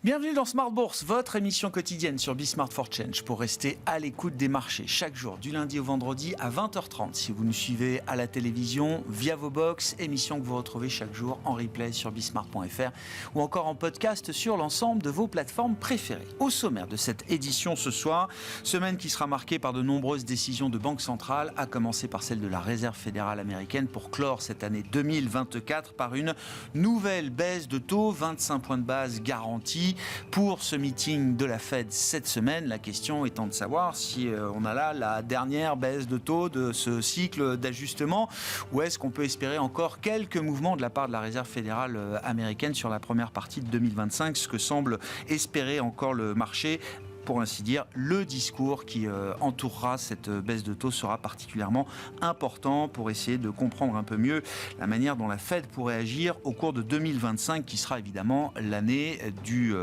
Bienvenue dans Smart Bourse, votre émission quotidienne sur Smart for Change pour rester à l'écoute des marchés chaque jour, du lundi au vendredi à 20h30. Si vous nous suivez à la télévision, via vos box, émission que vous retrouvez chaque jour en replay sur bismart.fr ou encore en podcast sur l'ensemble de vos plateformes préférées. Au sommaire de cette édition ce soir, semaine qui sera marquée par de nombreuses décisions de banque centrale, à commencer par celle de la Réserve fédérale américaine pour clore cette année 2024 par une nouvelle baisse de taux, 25 points de base garantis. Pour ce meeting de la Fed cette semaine, la question étant de savoir si on a là la dernière baisse de taux de ce cycle d'ajustement ou est-ce qu'on peut espérer encore quelques mouvements de la part de la Réserve fédérale américaine sur la première partie de 2025, ce que semble espérer encore le marché. Pour ainsi dire, le discours qui entourera cette baisse de taux sera particulièrement important pour essayer de comprendre un peu mieux la manière dont la Fed pourrait agir au cours de 2025, qui sera évidemment l'année du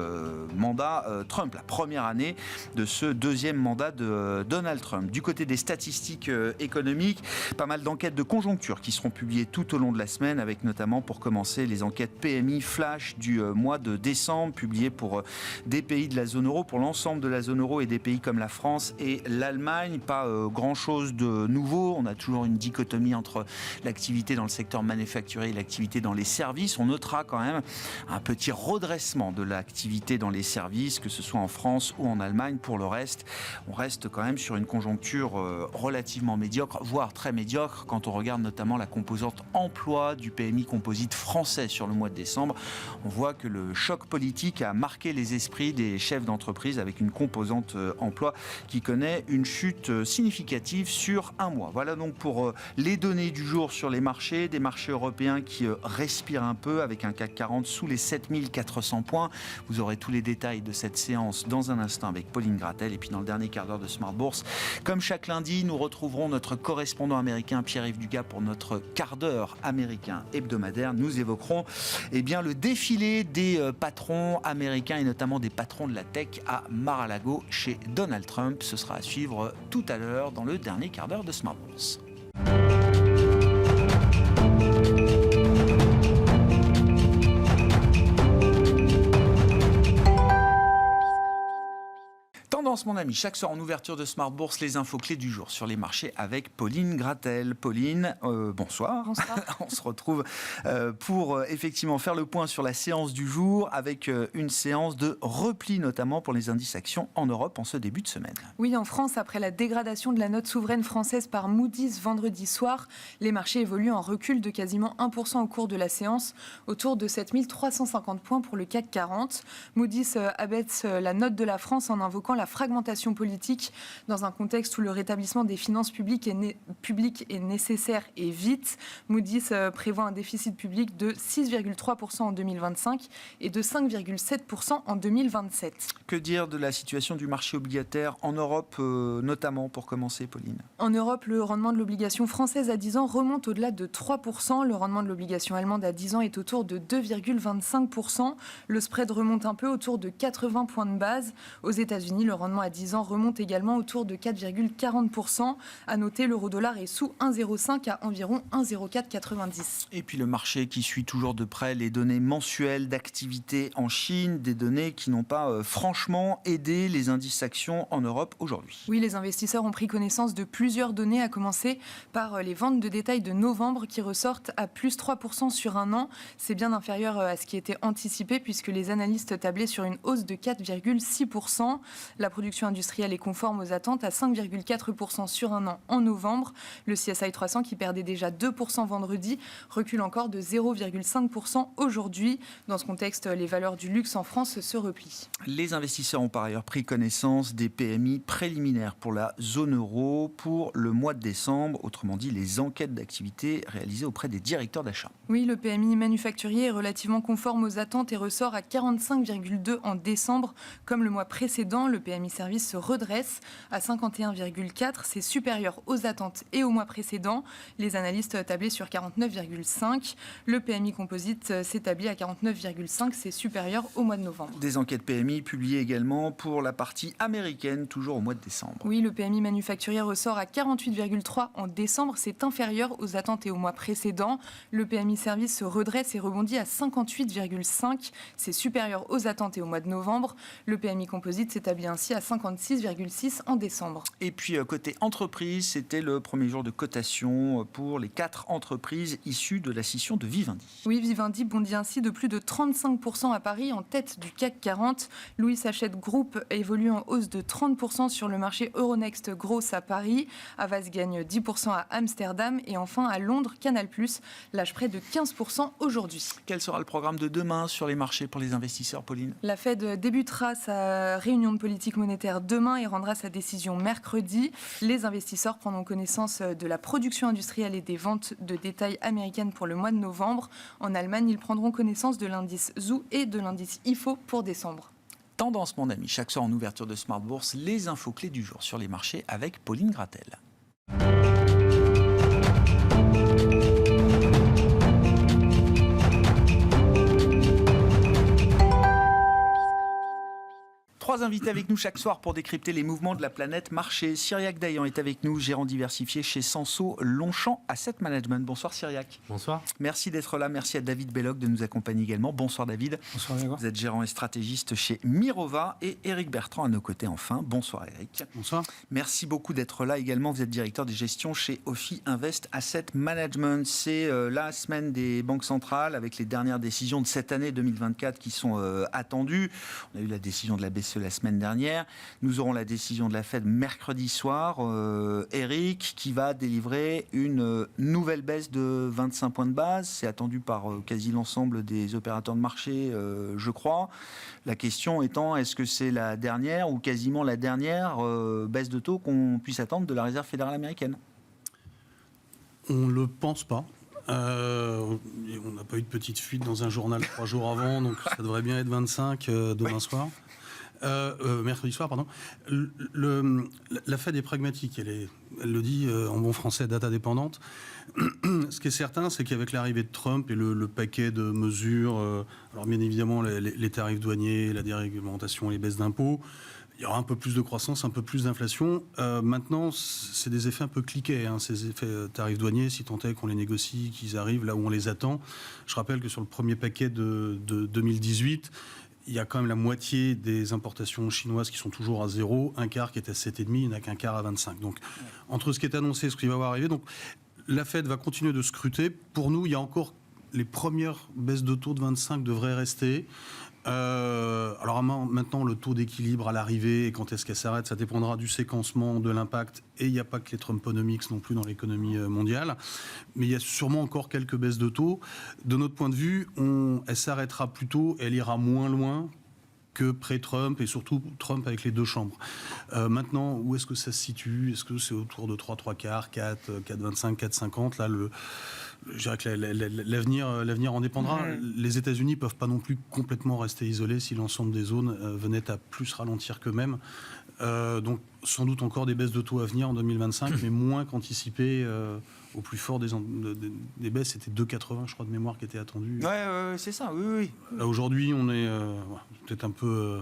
mandat Trump, la première année de ce deuxième mandat de Donald Trump. Du côté des statistiques économiques, pas mal d'enquêtes de conjoncture qui seront publiées tout au long de la semaine, avec notamment pour commencer les enquêtes PMI flash du mois de décembre, publiées pour des pays de la zone euro, pour l'ensemble de la zone euro et des pays comme la France et l'Allemagne. Pas grand-chose de nouveau. On a toujours une dichotomie entre l'activité dans le secteur manufacturier et l'activité dans les services. On notera quand même un petit redressement de l'activité dans les services, que ce soit en France ou en Allemagne. Pour le reste, on reste quand même sur une conjoncture relativement médiocre, voire très médiocre, quand on regarde notamment la composante emploi du PMI composite français sur le mois de décembre. On voit que le choc politique a marqué les esprits des chefs d'entreprise avec une composante emploi qui connaît une chute significative sur un mois. Voilà donc pour les données du jour sur les marchés, des marchés européens qui respirent un peu avec un CAC 40 sous les 7400 points. Vous aurez tous les détails de cette séance dans un instant avec Pauline Gratel. Et puis dans le dernier quart d'heure de Smart Bourse, comme chaque lundi, nous retrouverons notre correspondant américain Pierre-Yves Dugas pour notre quart d'heure américain hebdomadaire. Nous évoquerons le défilé des patrons américains et notamment des patrons de la tech à Mar-a-Lago chez Donald Trump. Ce sera à suivre tout à l'heure dans le dernier quart d'heure de Smart Bourse. Tendance, mon ami, chaque soir en ouverture de Smart Bourse, les infos clés du jour sur les marchés avec Pauline Gratel. Pauline, bonsoir. Bonsoir. On se retrouve pour effectivement faire le point sur la séance du jour avec une séance de repli notamment pour les indices actions en Europe en ce début de semaine. Oui, en France, après la dégradation de la note souveraine française par Moody's vendredi soir, les marchés évoluent en recul de quasiment 1% au cours de la séance, autour de 7350 points pour le CAC 40. Moody's abaisse la note de la France en invoquant la fragmentation politique dans un contexte où le rétablissement des finances publiques est nécessaire et vite. Moody's prévoit un déficit public de 6,3% en 2025 et de 5,7% en 2027. Que dire de la situation du marché obligataire en Europe, notamment pour commencer, Pauline ? En Europe, le rendement de l'obligation française à 10 ans remonte au-delà de 3%. Le rendement de l'obligation allemande à 10 ans est autour de 2,25%. Le spread remonte un peu autour de 80 points de base. Aux États-Unis, le rendement à 10 ans remonte également autour de 4,40%. À noter, l'euro-dollar est sous 1,05 à environ 1,0490. Et puis le marché qui suit toujours de près les données mensuelles d'activité en Chine, des données qui n'ont pas franchement aidé les indices actions en Europe aujourd'hui. Oui, les investisseurs ont pris connaissance de plusieurs données, à commencer par les ventes de détail de novembre qui ressortent à plus 3% sur un an. C'est bien inférieur à ce qui était anticipé puisque les analystes tablaient sur une hausse de 4,6%. La production industrielle est conforme aux attentes à 5,4% sur un an en novembre. Le CSI 300, qui perdait déjà 2% vendredi, recule encore de 0,5% aujourd'hui. Dans ce contexte, les valeurs du luxe en France se replient. Les investisseurs ont par ailleurs pris connaissance des PMI préliminaires pour la zone euro pour le mois de décembre, autrement dit les enquêtes d'activité réalisées auprès des directeurs d'achat. Oui, le PMI manufacturier est relativement conforme aux attentes et ressort à 45,2 en décembre. Comme le mois précédent, le PMI PMI Services se redresse à 51,4. C'est supérieur aux attentes et au mois précédent. Les analystes tablaient sur 49,5. Le PMI Composite s'établit à 49,5. C'est supérieur au mois de novembre. Des enquêtes PMI publiées également pour la partie américaine, toujours au mois de décembre. Oui, le PMI manufacturier ressort à 48,3 en décembre. C'est inférieur aux attentes et au mois précédent. Le PMI Services se redresse et rebondit à 58,5. C'est supérieur aux attentes et au mois de novembre. Le PMI Composite s'établit ainsi à 56,6 en décembre. Et puis côté entreprise, c'était le premier jour de cotation pour les 4 entreprises issues de la scission de Vivendi. Oui, Vivendi bondit ainsi de plus de 35% à Paris, en tête du CAC 40. Louis Hachette Group évolue en hausse de 30% sur le marché Euronext Growth à Paris. Havas gagne 10% à Amsterdam. Et enfin, à Londres, Canal+ lâche près de 15% aujourd'hui. Quel sera le programme de demain sur les marchés pour les investisseurs, Pauline ? La Fed débutera sa réunion de politique monétaire demain et rendra sa décision mercredi. Les investisseurs prendront connaissance de la production industrielle et des ventes de détail américaines pour le mois de novembre. En Allemagne, ils prendront connaissance de l'indice ZOO et de l'indice IFO pour décembre. Tendance, mon ami, chaque soir en ouverture de Smart Bourse, les infos clés du jour sur les marchés avec Pauline Gratel. Trois invités avec nous chaque soir pour décrypter les mouvements de la planète marché. Cyriac Dayan est avec nous, gérant diversifié chez Sanso Longchamp Asset Management. Bonsoir Cyriac. Bonsoir. Merci d'être là. Merci à David Belloc de nous accompagner également. Bonsoir David. Bonsoir Grégoire. Vous êtes gérant et stratégiste chez Mirova et Éric Bertrand à nos côtés enfin. Bonsoir Éric. Bonsoir. Merci beaucoup d'être là également. Vous êtes directeur de gestion chez Ophi Invest Asset Management. C'est la semaine des banques centrales avec les dernières décisions de cette année 2024 qui sont attendues. On a eu la décision de la BCE la semaine dernière. Nous aurons la décision de la Fed mercredi soir. Éric qui va délivrer une nouvelle baisse de 25 points de base. C'est attendu par quasi l'ensemble des opérateurs de marché, je crois. La question étant, est-ce que c'est la dernière ou quasiment la dernière baisse de taux qu'on puisse attendre de la Réserve fédérale américaine ? On ne le pense pas. On n'a pas eu de petite fuite dans un journal 3 jours avant, donc ça devrait bien être 25 demain soir. Mercredi soir, pardon. La Fed est pragmatique, elle le dit en bon français, data dépendante. Ce qui est certain, c'est qu'avec l'arrivée de Trump et le paquet de mesures, alors bien évidemment les tarifs douaniers, la déréglementation, les baisses d'impôts, il y aura un peu plus de croissance, un peu plus d'inflation. Maintenant, c'est des effets un peu cliquets, ces effets tarifs douaniers, si tant est qu'on les négocie, qu'ils arrivent là où on les attend. Je rappelle que sur le premier paquet de 2018, il y a quand même la moitié des importations chinoises qui sont toujours à 0, un quart qui est à 7,5, il n'y en a qu'un quart à 25. Donc, entre ce qui est annoncé et ce qui va arriver, donc, la Fed va continuer de scruter. Pour nous, il y a encore les premières baisses de taux de 25 devraient rester. Alors maintenant, le taux d'équilibre à l'arrivée et quand est-ce qu'elle s'arrête, ça dépendra du séquencement, de l'impact. Et il n'y a pas que les Trumponomics non plus dans l'économie mondiale. Mais il y a sûrement encore quelques baisses de taux. De notre point de vue, elle s'arrêtera plus tôt, elle ira moins loin que pré-Trump et surtout Trump avec les deux chambres. Maintenant, où est-ce que ça se situe ? Est-ce que c'est autour de 3 quarts, 4, 4,25, 4,50 ? Là, je dirais que l'avenir en dépendra. Les États-Unis ne peuvent pas non plus complètement rester isolés si l'ensemble des zones venaient à plus ralentir qu'eux-mêmes. Donc, sans doute encore des baisses de taux à venir en 2025, mais moins qu'anticipé. Au plus fort des baisses, c'était 2,80, je crois, de mémoire qui était attendu. Ouais, c'est ça, oui. Là, aujourd'hui, on est peut-être un peu...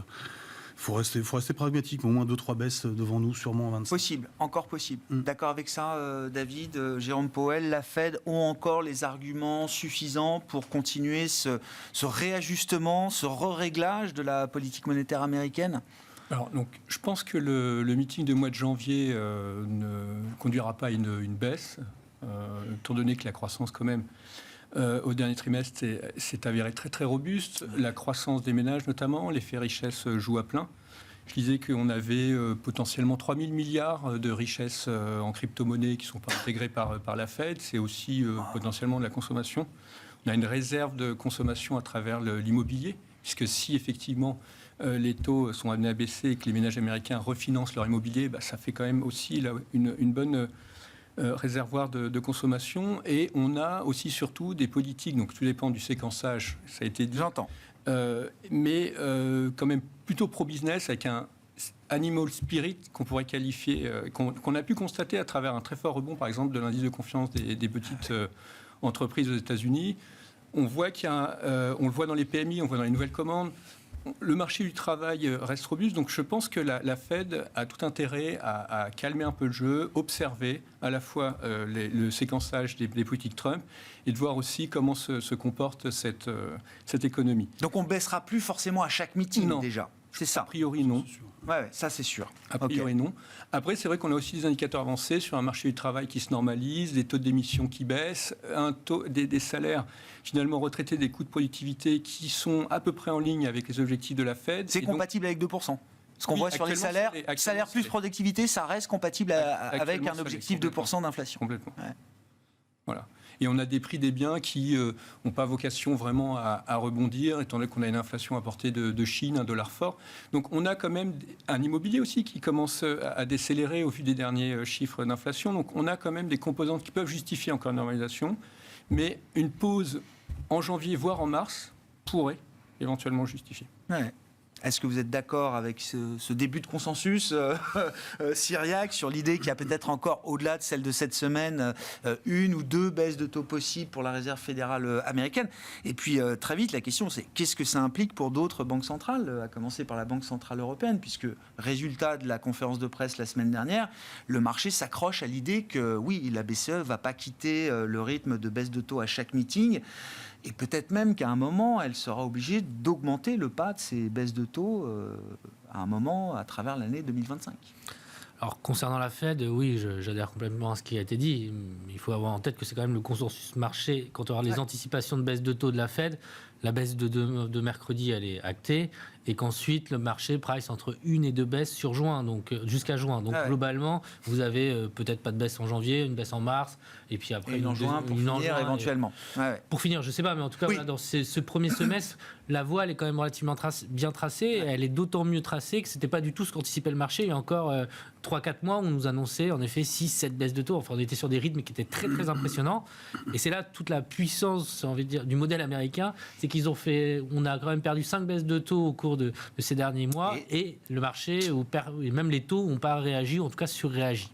faut rester pragmatique, mais au moins 2-3 baisses devant nous, sûrement en 25. Possible, encore possible. D'accord avec ça, David, Jérôme Powell, la Fed ont encore les arguments suffisants pour continuer ce réajustement, ce réglage de la politique monétaire américaine ? Alors, donc, je pense que le meeting du mois de janvier ne conduira pas à une baisse, étant donné que la croissance, quand même, au dernier trimestre, s'est avérée très, très robuste. La croissance des ménages, notamment, l'effet richesse joue à plein. Je disais qu'on avait potentiellement 3 000 milliards de richesses en crypto-monnaie qui ne sont pas intégrées par la Fed. C'est aussi potentiellement de la consommation. On a une réserve de consommation à travers l'immobilier, puisque si, effectivement, les taux sont amenés à baisser et que les ménages américains refinancent leur immobilier, ça fait quand même aussi là, une bonne réservoir de consommation. Et on a aussi surtout des politiques, donc tout dépend du séquençage, ça a été dit. J'entends. Mais quand même plutôt pro-business avec un animal spirit qu'on pourrait qualifier, qu'on a pu constater à travers un très fort rebond, par exemple, de l'indice de confiance des petites entreprises aux États-Unis. On voit on le voit dans les PMI, on le voit dans les nouvelles commandes. Le marché du travail reste robuste, donc je pense que la Fed a tout intérêt à calmer un peu le jeu, observer à la fois le séquençage des politiques Trump et de voir aussi comment se comporte cette économie. Donc on ne baissera plus forcément à chaque meeting Non. déjà. C'est ça. A priori, non. Ouais, ça c'est sûr. A priori, non. Après, c'est vrai qu'on a aussi des indicateurs avancés sur un marché du travail qui se normalise, des taux d'émission qui baissent, des salaires finalement retraités, des coûts de productivité qui sont à peu près en ligne avec les objectifs de la Fed. C'est compatible avec 2%. Ce qu'on Oui, voit sur les salaires, salaire plus productivité, ça reste compatible avec un objectif 2% d'inflation. Complètement. Ouais. Voilà. Et on a des prix des biens qui n'ont pas vocation vraiment à rebondir, étant donné qu'on a une inflation apportée de Chine, un dollar fort. Donc on a quand même un immobilier aussi qui commence à décélérer au vu des derniers chiffres d'inflation. Donc on a quand même des composantes qui peuvent justifier encore une normalisation. Mais une pause en janvier, voire en mars, pourrait éventuellement justifier. Ouais. Est-ce que vous êtes d'accord avec ce début de consensus syriaque sur l'idée qu'il y a peut-être encore, au-delà de celle de cette semaine, une ou deux baisses de taux possibles pour la Réserve fédérale américaine? Et puis, très vite, la question, c'est qu'est-ce que ça implique pour d'autres banques centrales, à commencer par la Banque centrale européenne, puisque, résultat de la conférence de presse la semaine dernière, le marché s'accroche à l'idée que, oui, la BCE ne va pas quitter le rythme de baisse de taux à chaque meeting. Et peut-être même qu'à un moment, elle sera obligée d'augmenter le pas de ces baisses de taux à un moment à travers l'année 2025. Alors, concernant la Fed, oui, j'adhère complètement à ce qui a été dit. Il faut avoir en tête que c'est quand même le consensus marché. Quand on regarde les anticipations de baisse de taux de la Fed, la baisse de mercredi, elle est actée. Et qu'ensuite, le marché price entre une et deux baisses sur juin, donc jusqu'à juin. Donc, globalement, vous avez peut-être pas de baisse en janvier, une baisse en mars, et puis après une en juin pour finir éventuellement. Pour finir, je ne sais pas, mais en tout cas, voilà, dans ce premier semestre, la voie, elle est quand même relativement bien tracée. Elle est d'autant mieux tracée que ce n'était pas du tout ce qu'anticipait le marché. Il y a encore 3-4 mois, on nous annonçait en effet 6-7 baisses de taux. Enfin, on était sur des rythmes qui étaient très, très impressionnants. Et c'est là toute la puissance, j'ai envie de dire, du modèle américain. C'est on a quand même perdu 5 baisses de taux au cours de ces derniers mois. Et le marché, et même les taux, n'ont pas réagi, ou en tout cas surréagi.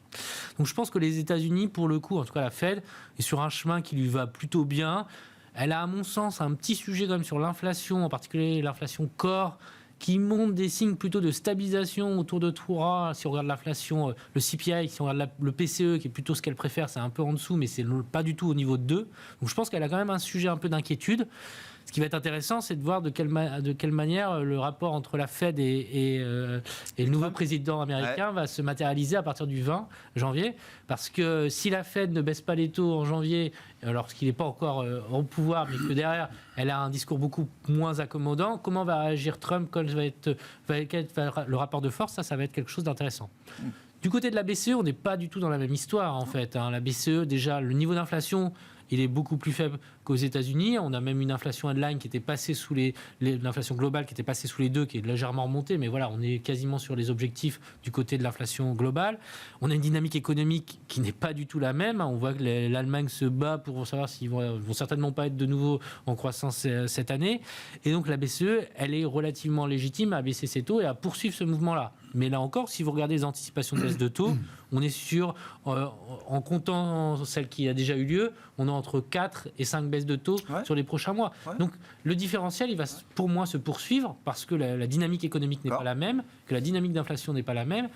Donc je pense que les États-Unis, pour le coup, en tout cas la Fed, est sur un chemin qui lui va plutôt bien. Elle a, à mon sens, un petit sujet quand même sur l'inflation, en particulier l'inflation core, qui montre des signes plutôt de stabilisation autour de 3. Si on regarde l'inflation, le CPI, si on regarde le PCE, qui est plutôt ce qu'elle préfère, c'est un peu en dessous, mais c'est pas du tout au niveau de 2. Donc je pense qu'elle a quand même un sujet un peu d'inquiétude. Ce qui va être intéressant, c'est de voir de quelle manière le rapport entre la Fed et le nouveau président américain va se matérialiser à partir du 20 janvier. Parce que si la Fed ne baisse pas les taux en janvier, lorsqu'il n'est pas encore au pouvoir, mais que derrière, elle a un discours beaucoup moins accommodant, comment va agir Trump quand va être le rapport de force? Ça va être quelque chose d'intéressant. Du côté de la BCE, on n'est pas du tout dans la même histoire, en fait. La BCE, déjà, le niveau d'inflation, il est beaucoup plus faible qu'aux États-Unis. On a même une inflation headline qui était passée sous l'inflation globale qui était passée sous les 2, qui est légèrement remontée, mais voilà, on est quasiment sur les objectifs du côté de l'inflation globale. On a une dynamique économique qui n'est pas du tout la même. On voit que l'Allemagne se bat pour savoir s'ils vont certainement pas être de nouveau en croissance cette année. Et donc la BCE, elle est relativement légitime à baisser ses taux et à poursuivre ce mouvement-là. Mais là encore, si vous regardez les anticipations de baisse de taux, on est sur, en comptant celle qui a déjà eu lieu, on est entre 4 et 5 baisses de taux sur les prochains mois. Donc le différentiel, il va pour moi se poursuivre parce que la dynamique économique n'est pas la même, que la dynamique d'inflation n'est pas la même,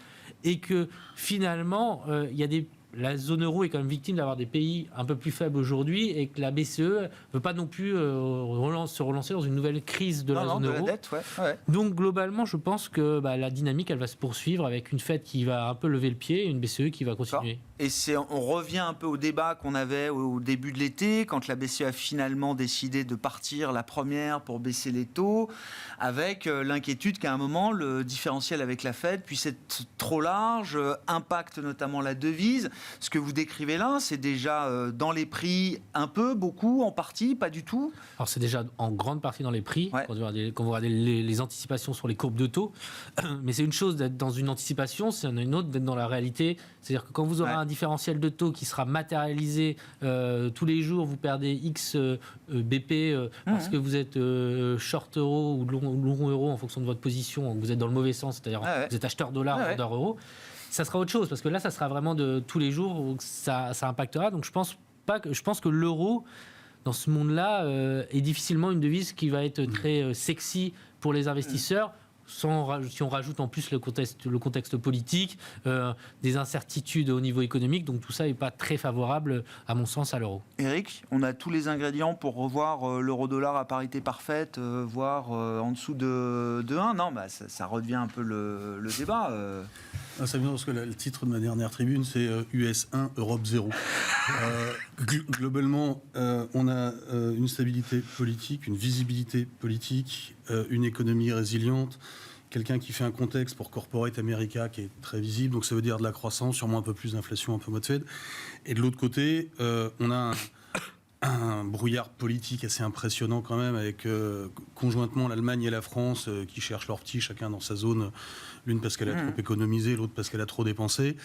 et que finalement, il y a la zone euro est quand même victime d'avoir des pays un peu plus faibles aujourd'hui et que la BCE ne veut pas non plus se relancer dans une nouvelle crise de la zone euro. De la dette, Donc globalement, je pense que la dynamique, elle va se poursuivre avec une Fed qui va un peu lever le pied et une BCE qui va continuer. Et on revient un peu au débat qu'on avait au début de l'été, quand la BCE a finalement décidé de partir la première pour baisser les taux, avec l'inquiétude qu'à un moment, le différentiel avec la Fed puisse être trop large, impacte notamment la devise. Ce que vous décrivez là, c'est déjà dans les prix un peu, beaucoup, en partie, pas du tout? Alors c'est déjà en grande partie dans les prix, quand vous regardez les anticipations sur les courbes de taux. Mais c'est une chose d'être dans une anticipation, c'est une autre d'être dans la réalité. C'est-à-dire que quand vous aurez un un différentiel de taux qui sera matérialisé tous les jours. Vous perdez X BP parce que vous êtes short euro ou long euro en fonction de votre position. Vous êtes dans le mauvais sens, c'est-à-dire vous êtes acheteur dollar, vendeur euro. Ça sera autre chose parce que là, ça sera vraiment de tous les jours où ça impactera. Donc je pense que l'euro, dans ce monde-là, est difficilement une devise qui va être très sexy pour les investisseurs. Si on rajoute en plus le contexte politique, des incertitudes au niveau économique, donc tout ça n'est pas très favorable, à mon sens, à l'euro. Eric, on a tous les ingrédients pour revoir l'euro-dollar à parité parfaite, voire en dessous de 1. Non, ça redevient un peu le débat. C'est bien parce que le titre de ma dernière tribune, c'est US 1, Europe 0. Globalement, on a une stabilité politique, une visibilité politique, une économie résiliente, quelqu'un qui fait un contexte pour Corporate America qui est très visible, donc ça veut dire de la croissance, sûrement un peu plus d'inflation, un peu mode Fed. Et de l'autre côté, on a un brouillard politique assez impressionnant quand même, avec conjointement l'Allemagne et la France qui cherchent leur petit, chacun dans sa zone, l'une parce qu'elle a trop économisé, l'autre parce qu'elle a trop dépensé.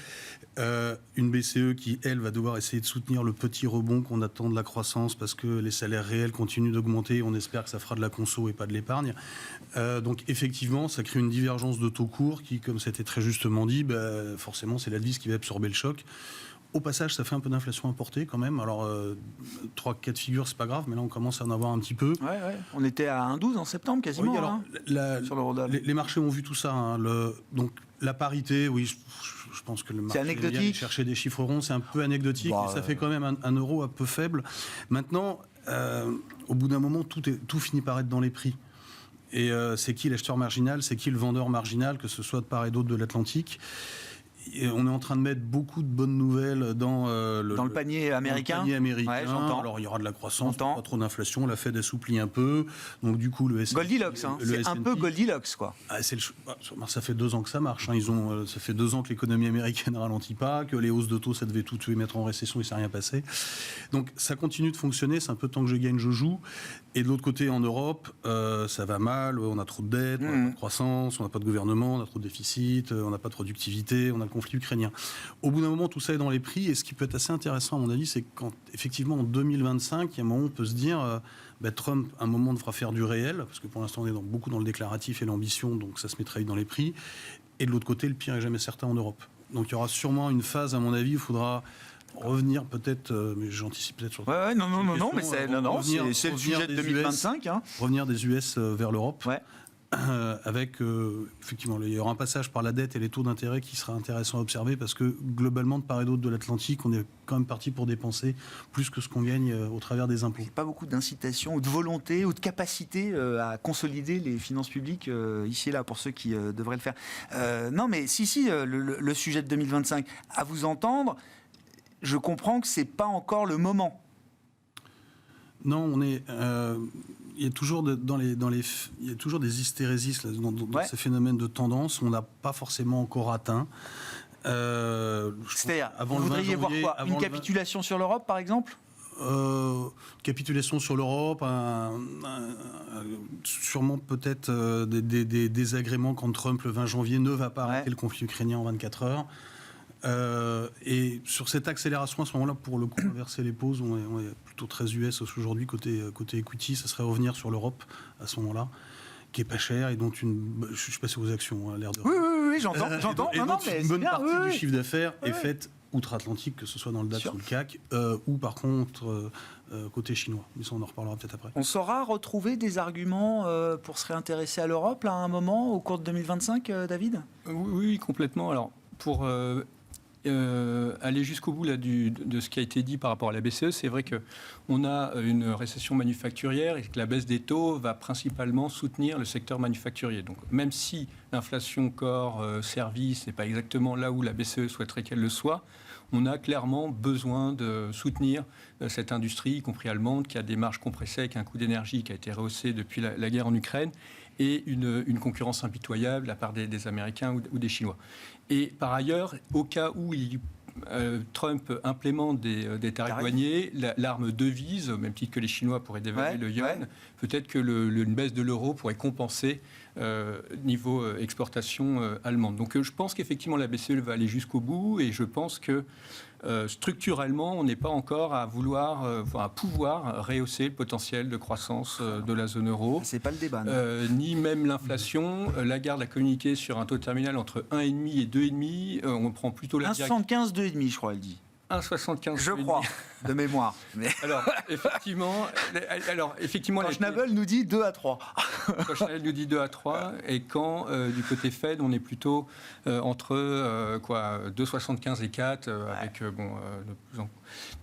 Une BCE qui, elle, va devoir essayer de soutenir le petit rebond qu'on attend de la croissance parce que les salaires réels continuent d'augmenter. On espère que ça fera de la conso et pas de l'épargne. Donc effectivement, ça crée une divergence de taux courts qui, comme c'était très justement dit, forcément c'est la devise qui va absorber le choc. Au passage, ça fait un peu d'inflation importée quand même. Alors, 3-4 figures, c'est pas grave, mais là, on commence à en avoir un petit peu. Ouais. On était à 1,12 en septembre, quasiment. Oui, alors, sur l'euro-dollar. les marchés ont vu tout ça. Hein. Donc, la parité, oui, je pense que le marché c'est anecdotique. Chercher des chiffres ronds, c'est un peu anecdotique. Et ça fait quand même un euro un peu faible. Maintenant, au bout d'un moment, tout finit par être dans les prix. Et c'est qui l'acheteur marginal, c'est qui le vendeur marginal, que ce soit de part et d'autre de l'Atlantique. Et on est en train de mettre beaucoup de bonnes nouvelles dans le panier américain. Ouais, j'entends. Alors il y aura de la croissance, J'entends. pas trop d'inflation, la Fed assouplit un peu. Donc du coup le S&P, Goldilocks, c'est un peu Goldilocks, quoi. Ça fait 2 ans que ça marche. Ça fait 2 ans que l'économie américaine ne ralentit pas, que les hausses de taux, ça devait tout tuer, mettre en récession, il ne s'est rien passé. Donc ça continue de fonctionner, c'est un peu tant que je gagne, je joue. Et de l'autre côté, en Europe, ça va mal, on a trop de dettes, on n'a pas de croissance, on n'a pas de gouvernement, on a trop de déficit, on n'a pas de productivité, on a le conflit ukrainien. Au bout d'un moment, tout ça est dans les prix, et ce qui peut être assez intéressant, à mon avis, c'est quand, effectivement, en 2025, il y a un moment où on peut se dire, Trump, à un moment, devra faire du réel, parce que pour l'instant, on est beaucoup dans le déclaratif et l'ambition, donc ça se met très vite dans les prix. Et de l'autre côté, le pire est jamais certain en Europe. Donc il y aura sûrement une phase, à mon avis, où il faudra revenir peut-être, mais j'anticipe peut-être sur non, mais c'est le sujet de 2025. Revenir des US vers l'Europe. Ouais. Avec, effectivement, il y aura un passage par la dette et les taux d'intérêt qui sera intéressant à observer parce que, globalement, de part et d'autre de l'Atlantique, on est quand même parti pour dépenser plus que ce qu'on gagne au travers des impôts. Il n'y a pas beaucoup d'incitation ou de volonté ou de capacité à consolider les finances publiques ici et là, pour ceux qui devraient le faire. Non, mais le sujet de 2025, à vous entendre, je comprends que ce n'est pas encore le moment. Non, on est... il y a toujours il y a toujours des hystérésis là, dans ces phénomènes de tendance. On n'a pas forcément encore atteint. C'est-à-dire, vous voudriez voir quoi ? Une capitulation sur l'Europe, par exemple ? Capitulation sur l'Europe, sûrement peut-être des désagréments quand Trump, le 20 janvier, ne va pas arrêter le conflit ukrainien en 24 heures. Et sur cette accélération, à ce moment-là, pour le coup, inverser les pauses, on est plutôt très US aujourd'hui, côté equity, ça serait revenir sur l'Europe à ce moment-là, qui est pas cher et dont je ne sais pas si vos actions, l'air de... Oui, j'entends. Et donc une bonne partie du chiffre d'affaires est faite outre-Atlantique, que ce soit dans le DAX ou le CAC, ou par contre côté chinois. Mais ça, on en reparlera peut-être après. On saura retrouver des arguments pour se réintéresser à l'Europe, là, à un moment, au cours de 2025, David ? Oui, complètement. Alors, pour aller jusqu'au bout là, de ce qui a été dit par rapport à la BCE, c'est vrai qu'on a une récession manufacturière et que la baisse des taux va principalement soutenir le secteur manufacturier. Donc même si l'inflation corps service n'est pas exactement là où la BCE souhaiterait qu'elle le soit, on a clairement besoin de soutenir cette industrie, y compris allemande, qui a des marges compressées avec un coût d'énergie qui a été rehaussé depuis la guerre en Ukraine, et une concurrence impitoyable de la part des Américains ou des Chinois. Et par ailleurs, au cas où Trump implémente des tarifs douaniers, l'arme devise, au même titre que les Chinois pourraient dévaluer le yuan, peut-être que une baisse de l'euro pourrait compenser niveau exportation allemande. Donc je pense qu'effectivement la BCE va aller jusqu'au bout, et je pense que structurellement, on n'est pas encore à pouvoir rehausser le potentiel de croissance de la zone euro. C'est pas le débat. Ni même l'inflation. Lagarde a communiqué sur un taux terminal entre 1,5 et 2,5. On prend plutôt la 1,75, 2,5, je crois, elle dit. 1,75. Je crois, de mémoire. Mais... Alors, effectivement, quand Schnabel nous dit 2 à 3. Quand Schnabel nous dit 2 à 3, et quand, du côté Fed, on est plutôt entre 2,75 et 4, avec, de plus en...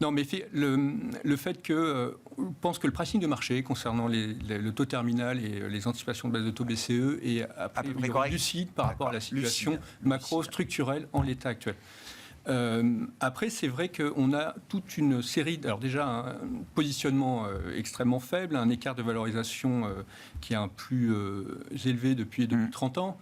Non, mais le fait que... je pense que le pricing de marché concernant le taux terminal et les anticipations de base de taux BCE est à peu près lucide par rapport à la situation macro-structurelle en l'état actuel. Après, c'est vrai qu'on a toute une série... Alors déjà, un positionnement extrêmement faible, un écart de valorisation qui est un plus élevé depuis 30 ans.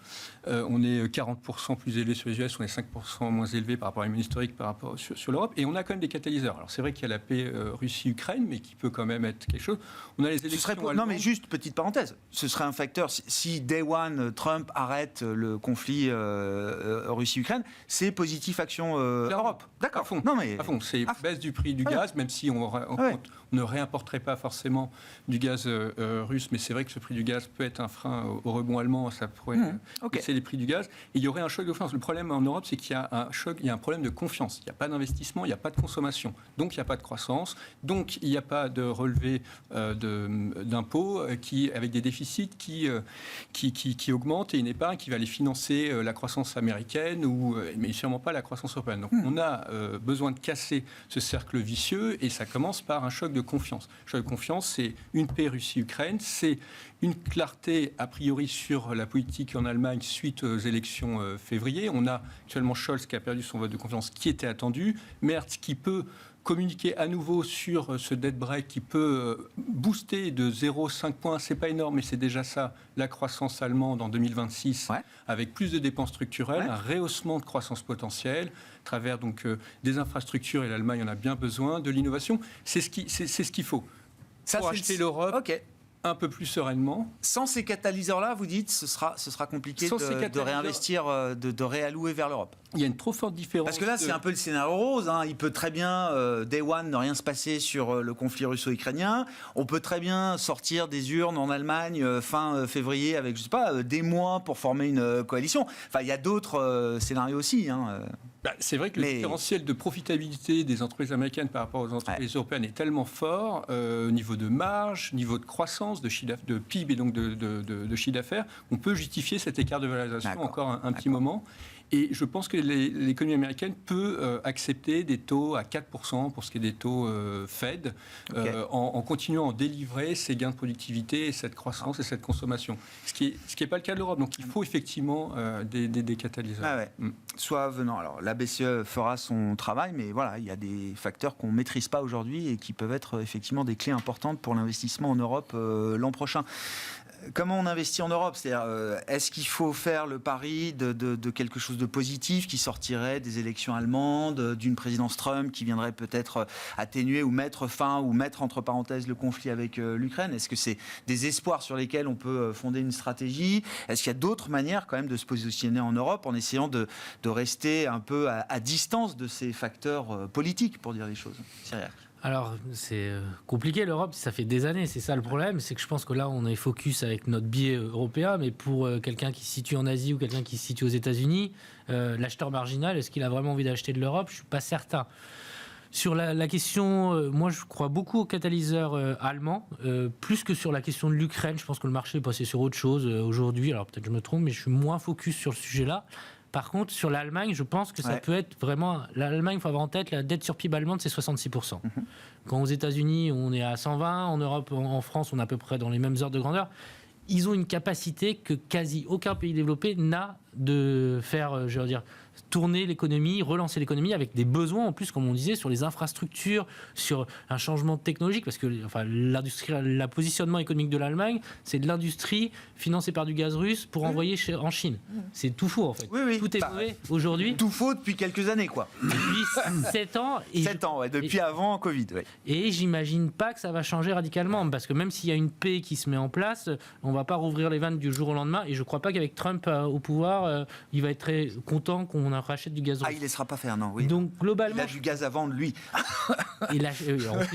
On est 40% plus élevé sur les US, on est 5% moins élevé par rapport à une historique par rapport sur l'Europe. Et on a quand même des catalyseurs. Alors c'est vrai qu'il y a la paix Russie-Ukraine, mais qui peut quand même être quelque chose. On a les élections allemandes. Non, mais juste petite parenthèse. Ce serait un facteur, si Day One, Trump arrête le conflit Russie-Ukraine, c'est positif action Europe. D'accord. À fond. Non, mais... à fond. C'est baisse du prix du gaz, même si on ne réimporterait pas forcément du gaz russe. Mais c'est vrai que ce prix du gaz peut être un frein au rebond allemand. Ça pourrait baisser les prix du gaz. Et il y aurait un choc de confiance. Le problème en Europe, c'est qu'il y a un problème de confiance. Il n'y a pas d'investissement, il n'y a pas de consommation. Donc il n'y a pas de croissance. Donc il n'y a pas de relevé d'impôts avec des déficits qui augmentent et une épargne qui va aller financer la croissance américaine, mais sûrement pas la croissance européenne. Donc on a besoin de casser ce cercle vicieux et ça commence par un choc de confiance. Le choc de confiance, c'est une paix Russie-Ukraine, c'est une clarté a priori sur la politique en Allemagne suite aux élections février. On a actuellement Scholz qui a perdu son vote de confiance qui était attendu, Merz qui peut communiquer à nouveau sur ce debt break qui peut booster de 0,5 points, c'est pas énorme, mais c'est déjà ça, la croissance allemande en 2026, avec plus de dépenses structurelles, un rehaussement de croissance potentielle, à travers donc des infrastructures, et l'Allemagne en a bien besoin, de l'innovation. C'est ce qu'il faut pour acheter l'Europe. Un peu plus sereinement. Sans ces catalyseurs-là, vous dites, ce sera compliqué de réinvestir, de réallouer vers l'Europe. Il y a une trop forte différence. Parce que là, c'est un peu le scénario rose. Il peut très bien, Day One, ne rien se passer sur le conflit russo-ukrainien. On peut très bien sortir des urnes en Allemagne fin février avec, je sais pas, des mois pour former une coalition. Enfin, il y a d'autres scénarios aussi. C'est vrai que le différentiel de profitabilité des entreprises américaines par rapport aux entreprises européennes est tellement fort, au niveau de marge, niveau de croissance, de PIB et donc de chiffre d'affaires, on peut justifier cet écart de valorisation encore un petit moment. Et je pense que l'économie américaine peut accepter des taux à 4% pour ce qui est des taux Fed, en continuant à délivrer ces gains de productivité, cette croissance et cette consommation. Ce qui est pas le cas de l'Europe. Donc il faut effectivement des catalyseurs. Soit venant. Alors la BCE fera son travail, mais voilà, il y a des facteurs qu'on ne maîtrise pas aujourd'hui et qui peuvent être effectivement des clés importantes pour l'investissement en Europe l'an prochain. Comment on investit en Europe ? C'est-à-dire, est-ce qu'il faut faire le pari de quelque chose de positif qui sortirait des élections allemandes, d'une présidence Trump qui viendrait peut-être atténuer ou mettre fin ou mettre entre parenthèses le conflit avec l'Ukraine ? Est-ce que c'est des espoirs sur lesquels on peut fonder une stratégie ? Est-ce qu'il y a d'autres manières quand même de se positionner en Europe en essayant de rester un peu à distance de ces facteurs politiques, pour dire les choses ? Cyril. Alors, c'est compliqué l'Europe, ça fait des années, c'est ça le problème, c'est que je pense que là on est focus avec notre biais européen, mais pour quelqu'un qui se situe en Asie ou quelqu'un qui se situe aux États-Unis, l'acheteur marginal, est-ce qu'il a vraiment envie d'acheter de l'Europe ? Je ne suis pas certain. Sur la question, moi je crois beaucoup aux catalyseurs allemands, plus que sur la question de l'Ukraine. Je pense que le marché est passé sur autre chose aujourd'hui, alors peut-être que je me trompe, mais je suis moins focus sur le sujet-là. Par contre, sur l'Allemagne, je pense que ça peut être vraiment... L'Allemagne, il faut avoir en tête, la dette sur PIB allemande, c'est 66%. Quand aux États-Unis, on est à 120, en Europe, en France, on est à peu près dans les mêmes ordres de grandeur. Ils ont une capacité que quasi aucun pays développé n'a de faire, je veux dire, tourner l'économie, relancer l'économie avec des besoins en plus, comme on disait, sur les infrastructures, sur un changement technologique, parce que l'industrie, le positionnement économique de l'Allemagne, c'est de l'industrie financée par du gaz russe pour envoyer en Chine. C'est tout faux en fait. Tout est mauvais aujourd'hui. Tout faux depuis quelques années, quoi. Depuis 7 ans. 7 ans, depuis avant Covid. Et j'imagine pas que ça va changer radicalement, parce que même s'il y a une paix qui se met en place, on va pas rouvrir les vannes du jour au lendemain, et je crois pas qu'avec Trump au pouvoir, il va être très content qu'on on rachète du gaz russe. Il ne laissera pas faire, non. Oui. Donc globalement, il a du gaz à vendre, lui. Et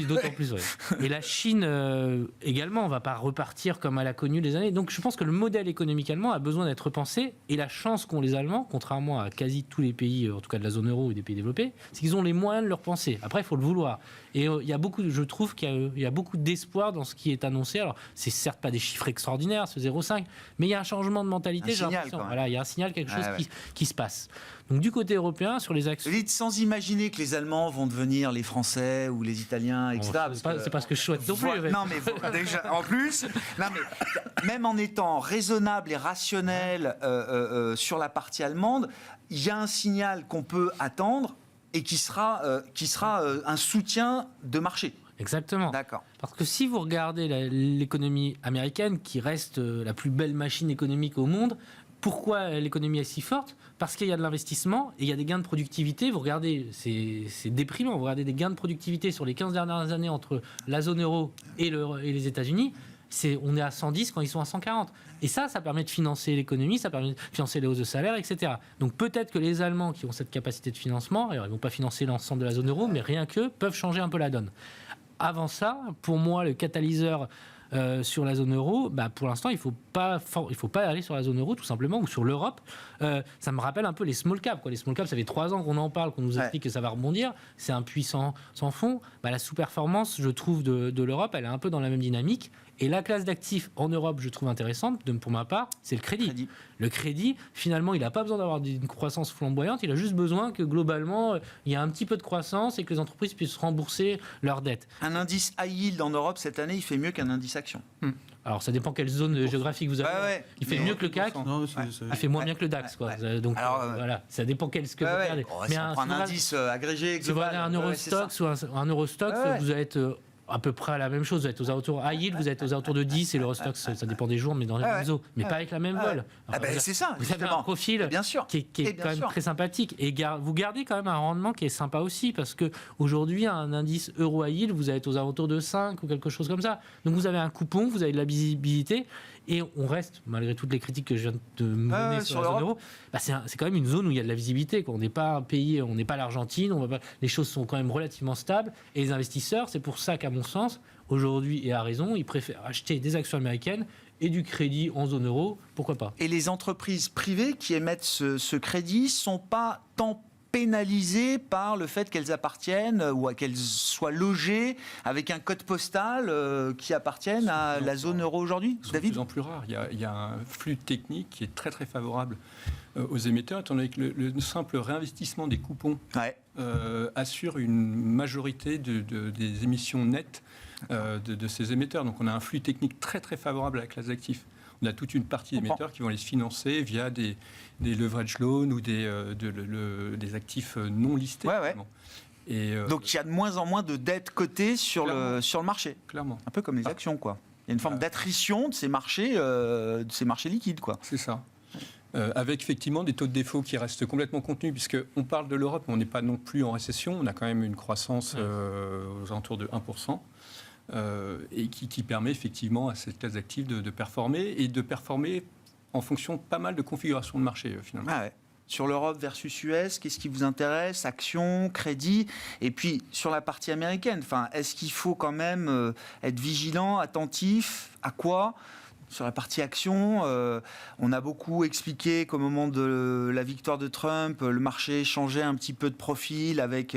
d'autant plus, ouais. Et la Chine également, on ne va pas repartir comme elle a connu les années. Donc je pense que le modèle économique allemand a besoin d'être repensé. Et la chance qu'ont les Allemands, contrairement à quasi tous les pays, en tout cas de la zone euro ou des pays développés, c'est qu'ils ont les moyens de le repenser. Après, il faut le vouloir. Et je trouve qu'il y a beaucoup d'espoir dans ce qui est annoncé. Alors, c'est certes pas des chiffres extraordinaires, ce 0,5, mais il y a un changement de mentalité. Il y a un signal, quelque chose qui se passe. Donc du côté européen, sur les actions... Dites sans imaginer que les Allemands vont devenir les Français ou les Italiens, etc. C'est pas ce que je souhaite non plus. Non, mais déjà, en plus, même en étant raisonnable et rationnel sur la partie allemande, il y a un signal qu'on peut attendre et qui sera un soutien de marché. Exactement. D'accord. Parce que si vous regardez l'économie américaine, qui reste la plus belle machine économique au monde, pourquoi l'économie est si forte ? Parce qu'il y a de l'investissement et il y a des gains de productivité. Vous regardez, c'est déprimant, vous regardez des gains de productivité sur les 15 dernières années entre la zone euro et les États-Unis. On est à 110 quand ils sont à 140. Et ça permet de financer l'économie, ça permet de financer les hausses de salaire, etc. Donc peut-être que les Allemands qui ont cette capacité de financement, alors ils ne vont pas financer l'ensemble de la zone euro, mais rien qu'eux peuvent changer un peu la donne. Avant ça, pour moi, le catalyseur sur la zone euro, pour l'instant, il faut pas aller sur la zone euro, tout simplement, ou sur l'Europe. Ça me rappelle un peu les small caps. Les small caps, ça fait 3 ans qu'on en parle, qu'on nous explique que ça va rebondir. C'est un puissant sans fond. La sous-performance, je trouve, de l'Europe, elle est un peu dans la même dynamique. Et la classe d'actifs en Europe, je trouve intéressante, pour ma part, c'est le crédit. Le crédit, finalement, il n'a pas besoin d'avoir une croissance flamboyante, il a juste besoin que, globalement, il y ait un petit peu de croissance et que les entreprises puissent rembourser leurs dettes. Un indice high yield en Europe, cette année, il fait mieux qu'un indice action. Alors, ça dépend quelle zone géographique vous avez. Il fait mieux que le CAC, il fait moins bien que le DAX. Donc, voilà, ça dépend ce que vous regardez. Mais si on prend un indice agrégé, si vous regardez un Eurostoxx ou un Eurostoxx, vous allez être... à peu près à la même chose, vous êtes aux alentours high yield, vous êtes aux alentours de 10 et l'Eurostoxx, ça dépend des jours, mais dans les mêmes eaux, mais pas avec la même vol. C'est ça, vous avez un profil qui est quand même très sympathique et vous gardez quand même un rendement qui est sympa aussi parce que aujourd'hui un indice euro high yield, vous êtes aux alentours de 5 ou quelque chose comme ça. Donc vous avez un coupon, vous avez de la visibilité et on reste, malgré toutes les critiques que je viens de mener sur la zone euro, c'est quand même une zone où il y a de la visibilité. On n'est pas un pays, on n'est pas l'Argentine, les choses sont quand même relativement stables et les investisseurs, c'est pour ça qu'à mon sens, aujourd'hui et à raison, ils préfèrent acheter des actions américaines et du crédit en zone euro, pourquoi pas. Et les entreprises privées qui émettent ce crédit ne sont pas tant pénalisées par le fait qu'elles appartiennent ou qu'elles soient logées avec un code postal qui appartiennent à la zone euro aujourd'hui, David ? C'est de plus en plus rare. Il y a un flux technique qui est très très favorable aux émetteurs, étant donné que le simple réinvestissement des coupons assure une majorité des émissions nettes de ces émetteurs. Donc on a un flux technique très très favorable à la classe d'actifs. On a toute une partie d'émetteurs qui vont les financer via des leverage loans ou des actifs non listés. Et donc il y a de moins en moins de dettes cotées sur le marché. Clairement. Un peu comme les actions, quoi. Il y a une forme d'attrition de ces marchés liquides, quoi. C'est ça. Avec effectivement des taux de défaut qui restent complètement contenus, puisqu'on parle de l'Europe, mais on n'est pas non plus en récession. On a quand même une croissance aux alentours de 1%. Et qui permet effectivement à cette classe d'actifs de performer et de performer en fonction de pas mal de configurations de marché finalement. Sur l'Europe versus US, qu'est-ce qui vous intéresse ? Actions, crédit ? Et puis sur la partie américaine, est-ce qu'il faut quand même être vigilant, attentif ? À quoi ? Sur la partie action, on a beaucoup expliqué qu'au moment de la victoire de Trump, le marché changeait un petit peu de profil avec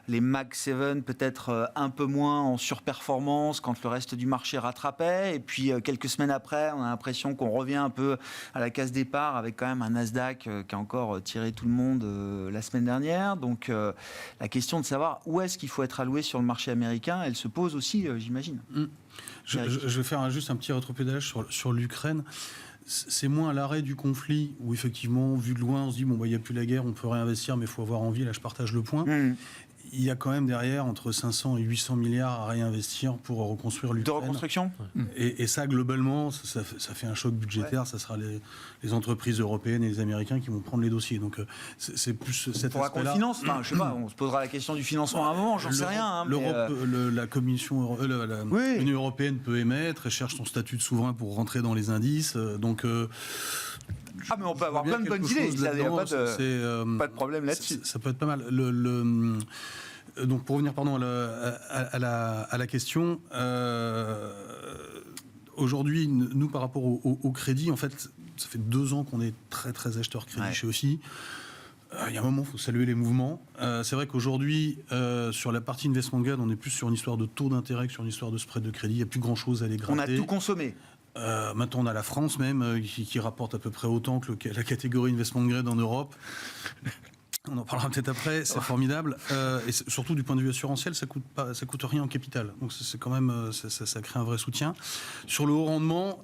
les Mag 7 peut-être un peu moins en surperformance quand le reste du marché rattrapait. Et puis quelques semaines après, on a l'impression qu'on revient un peu à la case départ avec quand même un Nasdaq qui a encore tiré tout le monde la semaine dernière. Donc la question de savoir où est-ce qu'il faut être alloué sur le marché américain, elle se pose aussi, j'imagine. Je vais faire juste un petit rétropédalage sur l'Ukraine. C'est moins l'arrêt du conflit où effectivement, vu de loin, on se dit il n'y a plus la guerre, on peut réinvestir, mais il faut avoir envie. Là, je partage le point. Il y a quand même derrière entre 500 et 800 milliards à réinvestir pour reconstruire l'Ukraine. De reconstruction. Et ça, globalement, ça fait un choc budgétaire. Ça sera les entreprises européennes et les Américains qui vont prendre les dossiers. Donc, c'est plus cet aspect-là. Qu'on le finance. Je sais pas, on se posera la question du financement à un moment, j'en sais rien. L'Europe, la Commission, l'Union européenne peut émettre et cherche son statut de souverain pour rentrer dans les indices. Donc... mais on peut avoir plein de bonnes idées. Il n'y a pas de problème là-dessus. Ça peut être pas mal. Donc pour revenir à la question, aujourd'hui, nous par rapport au crédit, en fait, ça fait 2 ans qu'on est très très acheteur crédit chez OCI. Il y a un moment, il faut saluer les mouvements. C'est vrai qu'aujourd'hui, sur la partie investment grade, on est plus sur une histoire de taux d'intérêt que sur une histoire de spread de crédit. Il n'y a plus grand-chose à aller gratter. On a tout consommé. Maintenant, on a la France même, qui rapporte à peu près autant que la catégorie investment grade en Europe. On en parlera peut-être après, c'est formidable. Et surtout, du point de vue assurantiel, ça coûte rien en capital. Donc, c'est quand même, ça crée un vrai soutien. Sur le haut rendement,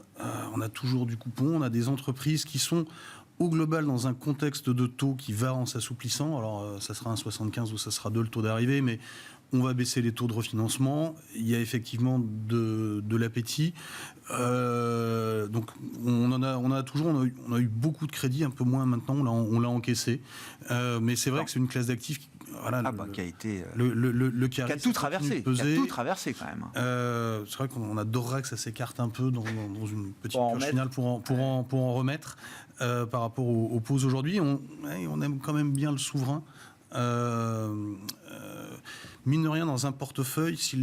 on a toujours du coupon. On a des entreprises qui sont au global dans un contexte de taux qui va en s'assouplissant. Alors, ça sera 1,75 ou ça sera 2 le taux d'arrivée, mais on va baisser les taux de refinancement. Il y a effectivement de l'appétit. Donc, on a eu beaucoup de crédits, un peu moins maintenant. On l'a encaissé. Mais c'est vrai que c'est une classe d'actifs qui a été qui a tout traversé. Qui a tout traversé quand même. C'est vrai qu'on adorerait que ça s'écarte un peu dans une petite purge finale pour en remettre par rapport aux pauses aujourd'hui. On aime quand même bien le souverain. Mine de rien, dans un portefeuille, si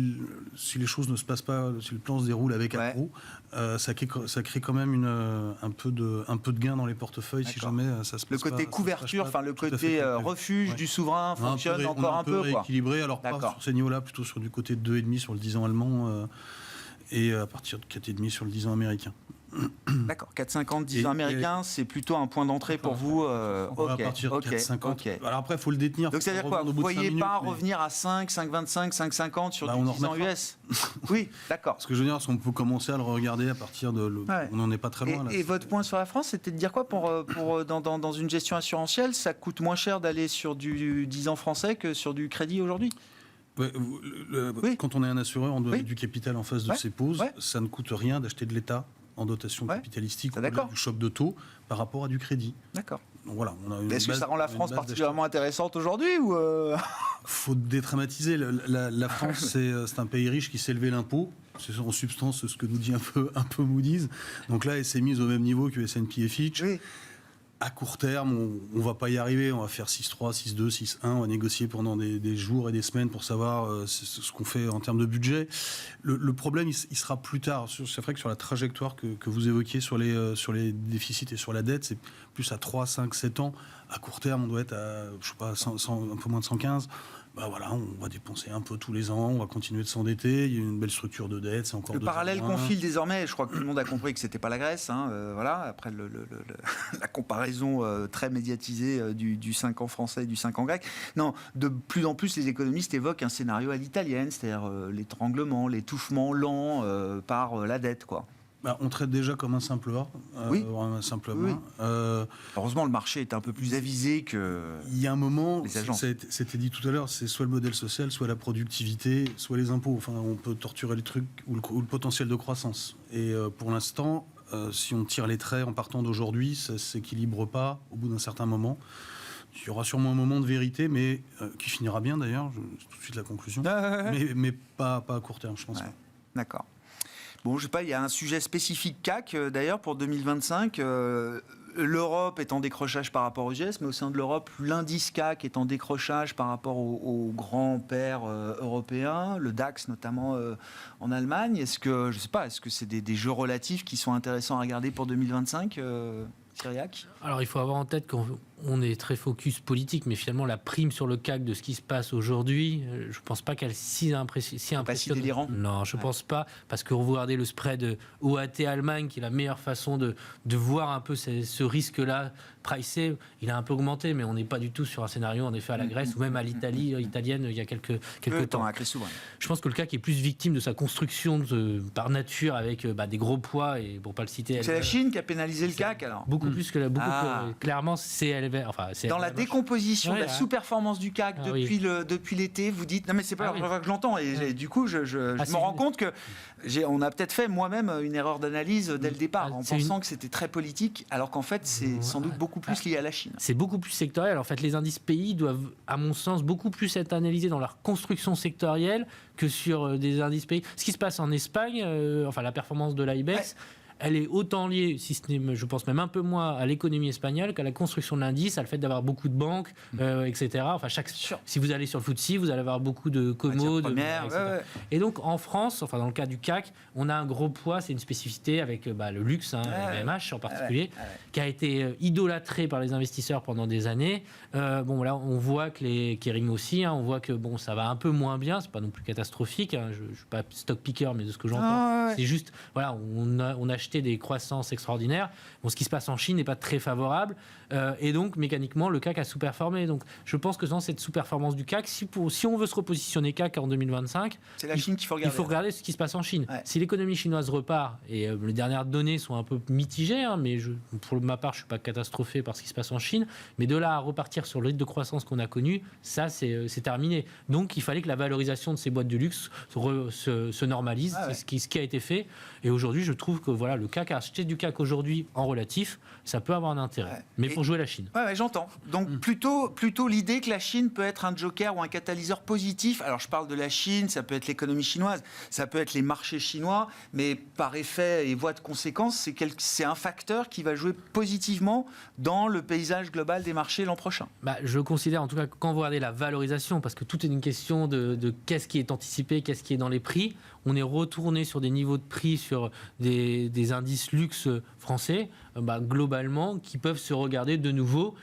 les choses ne se passent pas, si le plan se déroule avec accro, ça crée quand même un peu de gain dans les portefeuilles. Si jamais ça se passe le côté pas, couverture, le côté refuge du souverain fonctionne encore un peu rééquilibré. Alors pas sur ces niveaux-là, plutôt sur du côté de 2,5 sur le 10 ans allemand et à partir de 4,5 sur le 10 ans américain. D'accord, 4,50, 10 ans américains, c'est plutôt un point d'entrée pour vous. À partir de 4,50. Alors après, il faut le détenir. Donc c'est-à-dire quoi? Vous ne voyez pas revenir à 5, 5,25, 5,50 sur du 10 ans US? Oui, d'accord. Ce que je veux dire, c'est qu'on peut commencer à le regarder à partir de... On n'en est pas très loin. Et votre point sur la France, c'était de dire quoi dans une gestion assurantielle, ça coûte moins cher d'aller sur du 10 ans français que sur du crédit aujourd'hui? Quand on est un assureur, on doit mettre du capital en face de ses pauses. Ça ne coûte rien d'acheter de l'État en dotation capitalistique ou du choc de taux par rapport à du crédit. D'accord. Donc voilà, est-ce que ça rend la France particulièrement intéressante aujourd'hui ou faut dédramatiser. La France, c'est un pays riche qui s'est élevé l'impôt. C'est en substance ce que nous dit un peu Moody's. Donc là, elle s'est mise au même niveau que S&P et Fitch. Oui. À court terme, on ne va pas y arriver. On va faire 6,3, 6,2, 6,1. On va négocier pendant des jours et des semaines pour savoir ce qu'on fait en termes de budget. Le problème, il sera plus tard. C'est vrai que sur la trajectoire que vous évoquiez sur les déficits et sur la dette, c'est plus à 3, 5, 7 ans. À court terme, on doit être à, je sais pas, 100, un peu moins de 115. Voilà, on va dépenser un peu tous les ans, on va continuer de s'endetter, il y a une belle structure de dette, c'est encore le parallèle qu'on file désormais, je crois que tout le monde a compris que c'était pas la Grèce, voilà, après la comparaison très médiatisée du 5 ans français et du 5 ans grec. Non, de plus en plus les économistes évoquent un scénario à l'italienne, c'est-à-dire l'étranglement, l'étouffement lent par la dette, quoi. On traite déjà comme un simple A. Oui. Simplement. Heureusement, le marché est un peu plus avisé que. Il y a un moment, les agences. C'était dit tout à l'heure, c'est soit le modèle social, soit la productivité, soit les impôts. Enfin, on peut torturer le truc ou le potentiel de croissance. Et pour l'instant, si on tire les traits en partant d'aujourd'hui, ça ne s'équilibre pas au bout d'un certain moment. Il y aura sûrement un moment de vérité, mais qui finira bien d'ailleurs. C'est tout de suite la conclusion. Mais pas à court terme, je pense. D'accord. Bon, je sais pas, il y a un sujet spécifique CAC, d'ailleurs, pour 2025. L'Europe est en décrochage par rapport aux US, mais au sein de l'Europe, l'indice CAC est en décrochage par rapport aux grands pairs européens, le DAX notamment en Allemagne. Est-ce que c'est des jeux relatifs qui sont intéressants à regarder pour 2025 Cyriac ? Alors, il faut avoir en tête qu'on est très focus politique, mais finalement, la prime sur le CAC de ce qui se passe aujourd'hui, je ne pense pas qu'elle si impressionnante. Pas si délirant ? Non, je ne pense pas, parce que vous regardez le spread OAT Allemagne, qui est la meilleure façon de voir un peu ce risque-là pricé, il a un peu augmenté, mais on n'est pas du tout sur un scénario, en effet, à la Grèce, ou même à l'Italie italienne, il y a quelques temps. Je pense que le CAC est plus victime de sa construction par nature, avec des gros poids, et pour ne pas le citer... C'est la Chine qui a pénalisé le CAC, alors ? Beaucoup plus que clairement, c'est élevé. Dans la décomposition de la sous-performance du CAC depuis l'été, vous dites... Non, mais c'est pas la première fois que je l'entends, et du coup, je me rends compte que on a peut-être fait moi-même une erreur d'analyse dès le départ, en pensant que c'était très politique, alors qu'en fait, c'est sans doute beaucoup plus lié à la Chine. C'est beaucoup plus sectoriel. En fait, les indices pays doivent, à mon sens, beaucoup plus être analysés dans leur construction sectorielle que sur des indices pays. Ce qui se passe en Espagne, la performance de l'IBEX, elle est autant liée, si ce n'est, je pense même un peu moins, à l'économie espagnole qu'à la construction de l'indice, à le fait d'avoir beaucoup de banques, etc. Enfin, si vous allez sur le FTSE, vous allez avoir beaucoup de commodes, etc. Et donc, en France, enfin dans le cas du CAC, on a un gros poids, c'est une spécificité avec le luxe, LVMH en particulier, qui a été idolâtré par les investisseurs pendant des années. Bon, là, on voit que les Kering aussi, on voit que bon, ça va un peu moins bien, c'est pas non plus catastrophique. Je ne suis pas stock picker, mais de ce que j'entends, c'est juste, voilà, on a acheté des croissances extraordinaires. Bon, ce qui se passe en Chine n'est pas très favorable, et donc mécaniquement, le CAC a sous-performé. Donc, je pense que dans cette sous-performance du CAC, si on veut se repositionner CAC en 2025, c'est la Chine qu'il faut regarder. Il faut regarder ce qui se passe en Chine. Si l'économie chinoise repart, et les dernières données sont un peu mitigées, mais pour ma part, je ne suis pas catastrophé par ce qui se passe en Chine, mais de là à repartir sur le rythme de croissance qu'on a connu, ça, c'est terminé. Donc, il fallait que la valorisation de ces boîtes de luxe se normalise, c'est ce qui a été fait. Et aujourd'hui, je trouve que voilà, le CAC, acheter du CAC aujourd'hui en relatif, ça peut avoir un intérêt. Mais il faut jouer la Chine. J'entends. Donc, plutôt l'idée que la Chine peut être un joker ou un catalyseur positif. Alors, je parle de la Chine, ça peut être l'économie chinoise, ça peut être les marchés chinois, mais par effet et voie de conséquence, c'est un facteur qui va jouer positivement dans le paysage global des marchés l'an prochain. Je considère en tout cas que quand vous regardez la valorisation, parce que tout est une question de qu'est-ce qui est anticipé, qu'est-ce qui est dans les prix, on est retourné sur des niveaux de prix sur des indices luxe français, globalement, qui peuvent se regarder de nouveau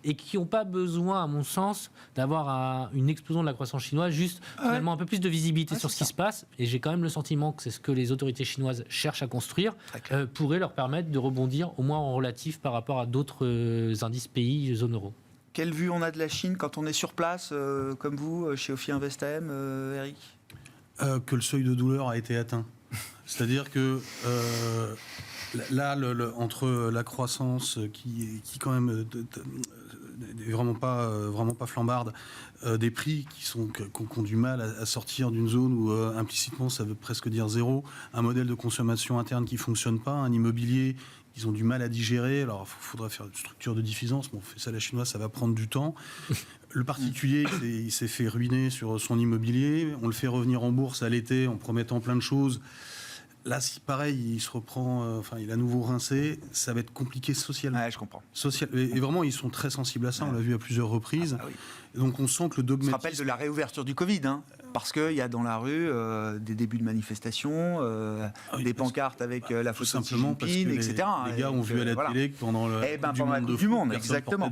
et qui n'ont pas besoin, à mon sens, d'avoir une explosion de la croissance chinoise, juste finalement un peu plus de visibilité sur ce qui se passe. Et j'ai quand même le sentiment que c'est ce que les autorités chinoises cherchent à construire, pourrait leur permettre de rebondir au moins en relatif par rapport à d'autres indices pays zone euro. Quelle vue on a de la Chine quand on est sur place, comme vous, chez Ophi Invest AM, Eric ? Que le seuil de douleur a été atteint. C'est-à-dire que là, entre la croissance qui quand même n'est vraiment pas flambarde, des prix qui ont du mal à sortir d'une zone où implicitement ça veut presque dire zéro, un modèle de consommation interne qui ne fonctionne pas, un immobilier qu'ils ont du mal à digérer. Alors il faudrait faire une structure de diffusance, mais on fait ça à la chinoise, ça va prendre du temps. Le particulier, il s'est fait ruiner sur son immobilier. On le fait revenir en bourse à l'été en promettant plein de choses. Là, si pareil, il se reprend, il a à nouveau rincé, ça va être compliqué socialement. Ouais, je comprends. Et vraiment, ils sont très sensibles à ça. On l'a vu à plusieurs reprises. Et donc, on sent que le dogmatisme. On se rappelle de la réouverture du Covid, parce qu'il y a dans la rue des débuts de manifestations, des pancartes avec la photo de Xi Jinping, etc. Les gars ont vu à la télé que pendant la Coupe du Monde, exactement.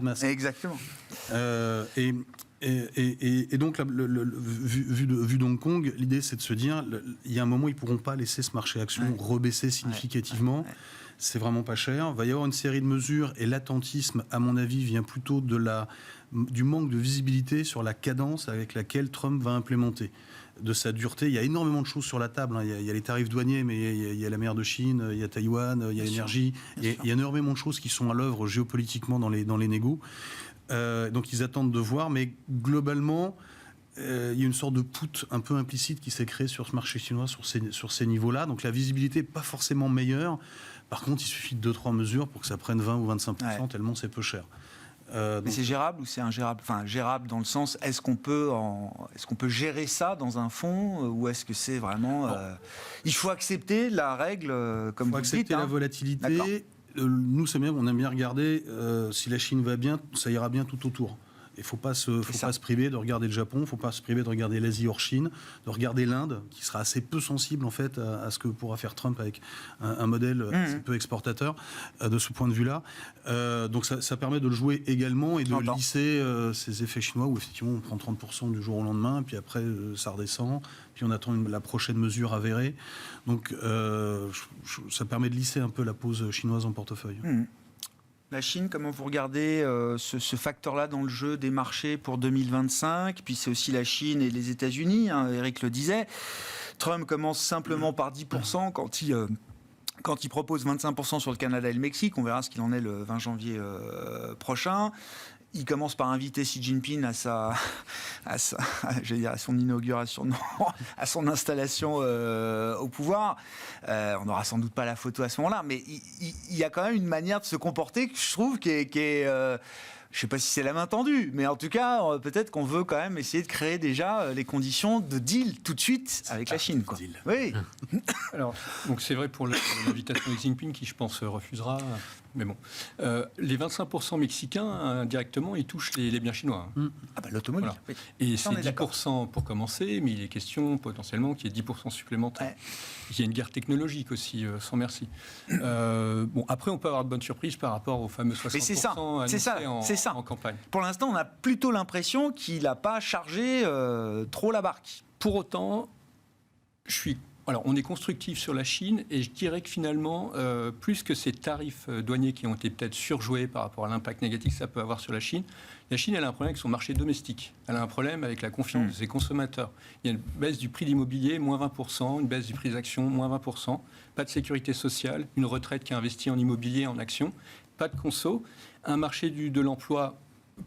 Et donc, vu d'Hong Kong, l'idée, c'est de se dire, il y a un moment, ils ne pourront pas laisser ce marché action rebaisser significativement. C'est vraiment pas cher. Il va y avoir une série de mesures, et l'attentisme, à mon avis, vient plutôt du manque de visibilité sur la cadence avec laquelle Trump va implémenter, de sa dureté. Il y a énormément de choses sur la table. Il y a les tarifs douaniers, mais il y a la mer de Chine, il y a Taïwan, il y a l'énergie. Il y a énormément de choses qui sont à l'œuvre géopolitiquement dans les négos. Donc ils attendent de voir, mais globalement, il y a une sorte de put un peu implicite qui s'est créée sur ce marché chinois, sur ces niveaux-là. Donc la visibilité n'est pas forcément meilleure. Par contre, il suffit de 2-3 mesures pour que ça prenne 20 ou 25%, tellement c'est peu cher. Mais c'est gérable ou c'est ingérable ? Enfin, gérable dans le sens, est-ce qu'on peut gérer ça dans un fonds, ou est-ce que c'est vraiment... il faut accepter la règle, comme vous dites. Il faut accepter la volatilité. Nous, c'est bien, on aime bien regarder si la Chine va bien, ça ira bien tout autour. Il ne faut pas se priver de regarder le Japon, il ne faut pas se priver de regarder l'Asie hors Chine, de regarder l'Inde, qui sera assez peu sensible en fait à ce que pourra faire Trump avec un modèle assez peu exportateur de ce point de vue-là. Donc ça permet de le jouer également et de lisser ces effets chinois où effectivement on prend 30% du jour au lendemain, puis après ça redescend, puis on attend la prochaine mesure avérée. Donc ça permet de lisser un peu la pause chinoise en portefeuille. La Chine, comment vous regardez ce facteur-là dans le jeu des marchés pour 2025 ? Puis c'est aussi la Chine et les États-Unis, Eric le disait. Trump commence simplement par 10% quand il propose 25% sur le Canada et le Mexique. On verra ce qu'il en est le 20 janvier prochain. Il commence par inviter Xi Jinping à son inauguration, non, à son installation au pouvoir. On n'aura sans doute pas la photo à ce moment-là, mais il y a quand même une manière de se comporter que je trouve qui est je ne sais pas si c'est la main tendue, mais en tout cas, peut-être qu'on veut quand même essayer de créer déjà les conditions de deal tout de suite avec la Chine, quoi. Oui. Alors, donc c'est vrai pour l'invitation de Xi Jinping qui, je pense, refusera. Mais bon, les 25% mexicains, directement, ils touchent les biens chinois. Ah bah l'automobile. Voilà. Oui. Et Ça, c'est on est d'accord. 10% pour commencer, mais il est question potentiellement qu'il y ait 10% supplémentaires. Ouais. Il y a une guerre technologique aussi, sans merci. Bon, après, on peut avoir de bonnes surprises par rapport aux fameux 60% Mais c'est ça, annoncés en campagne. Pour l'instant, on a plutôt l'impression qu'il n'a pas chargé trop la barque. Pour autant, alors, on est constructif sur la Chine et je dirais que finalement, plus que ces tarifs douaniers qui ont été peut-être surjoués par rapport à l'impact négatif que ça peut avoir sur la Chine, elle a un problème avec son marché domestique. Elle a un problème avec la confiance de ses consommateurs. Il y a une baisse du prix de l'immobilier, moins 20%, une baisse du prix des actions, moins 20%, pas de sécurité sociale, une retraite qui investit en immobilier, en actions, pas de conso, un marché de l'emploi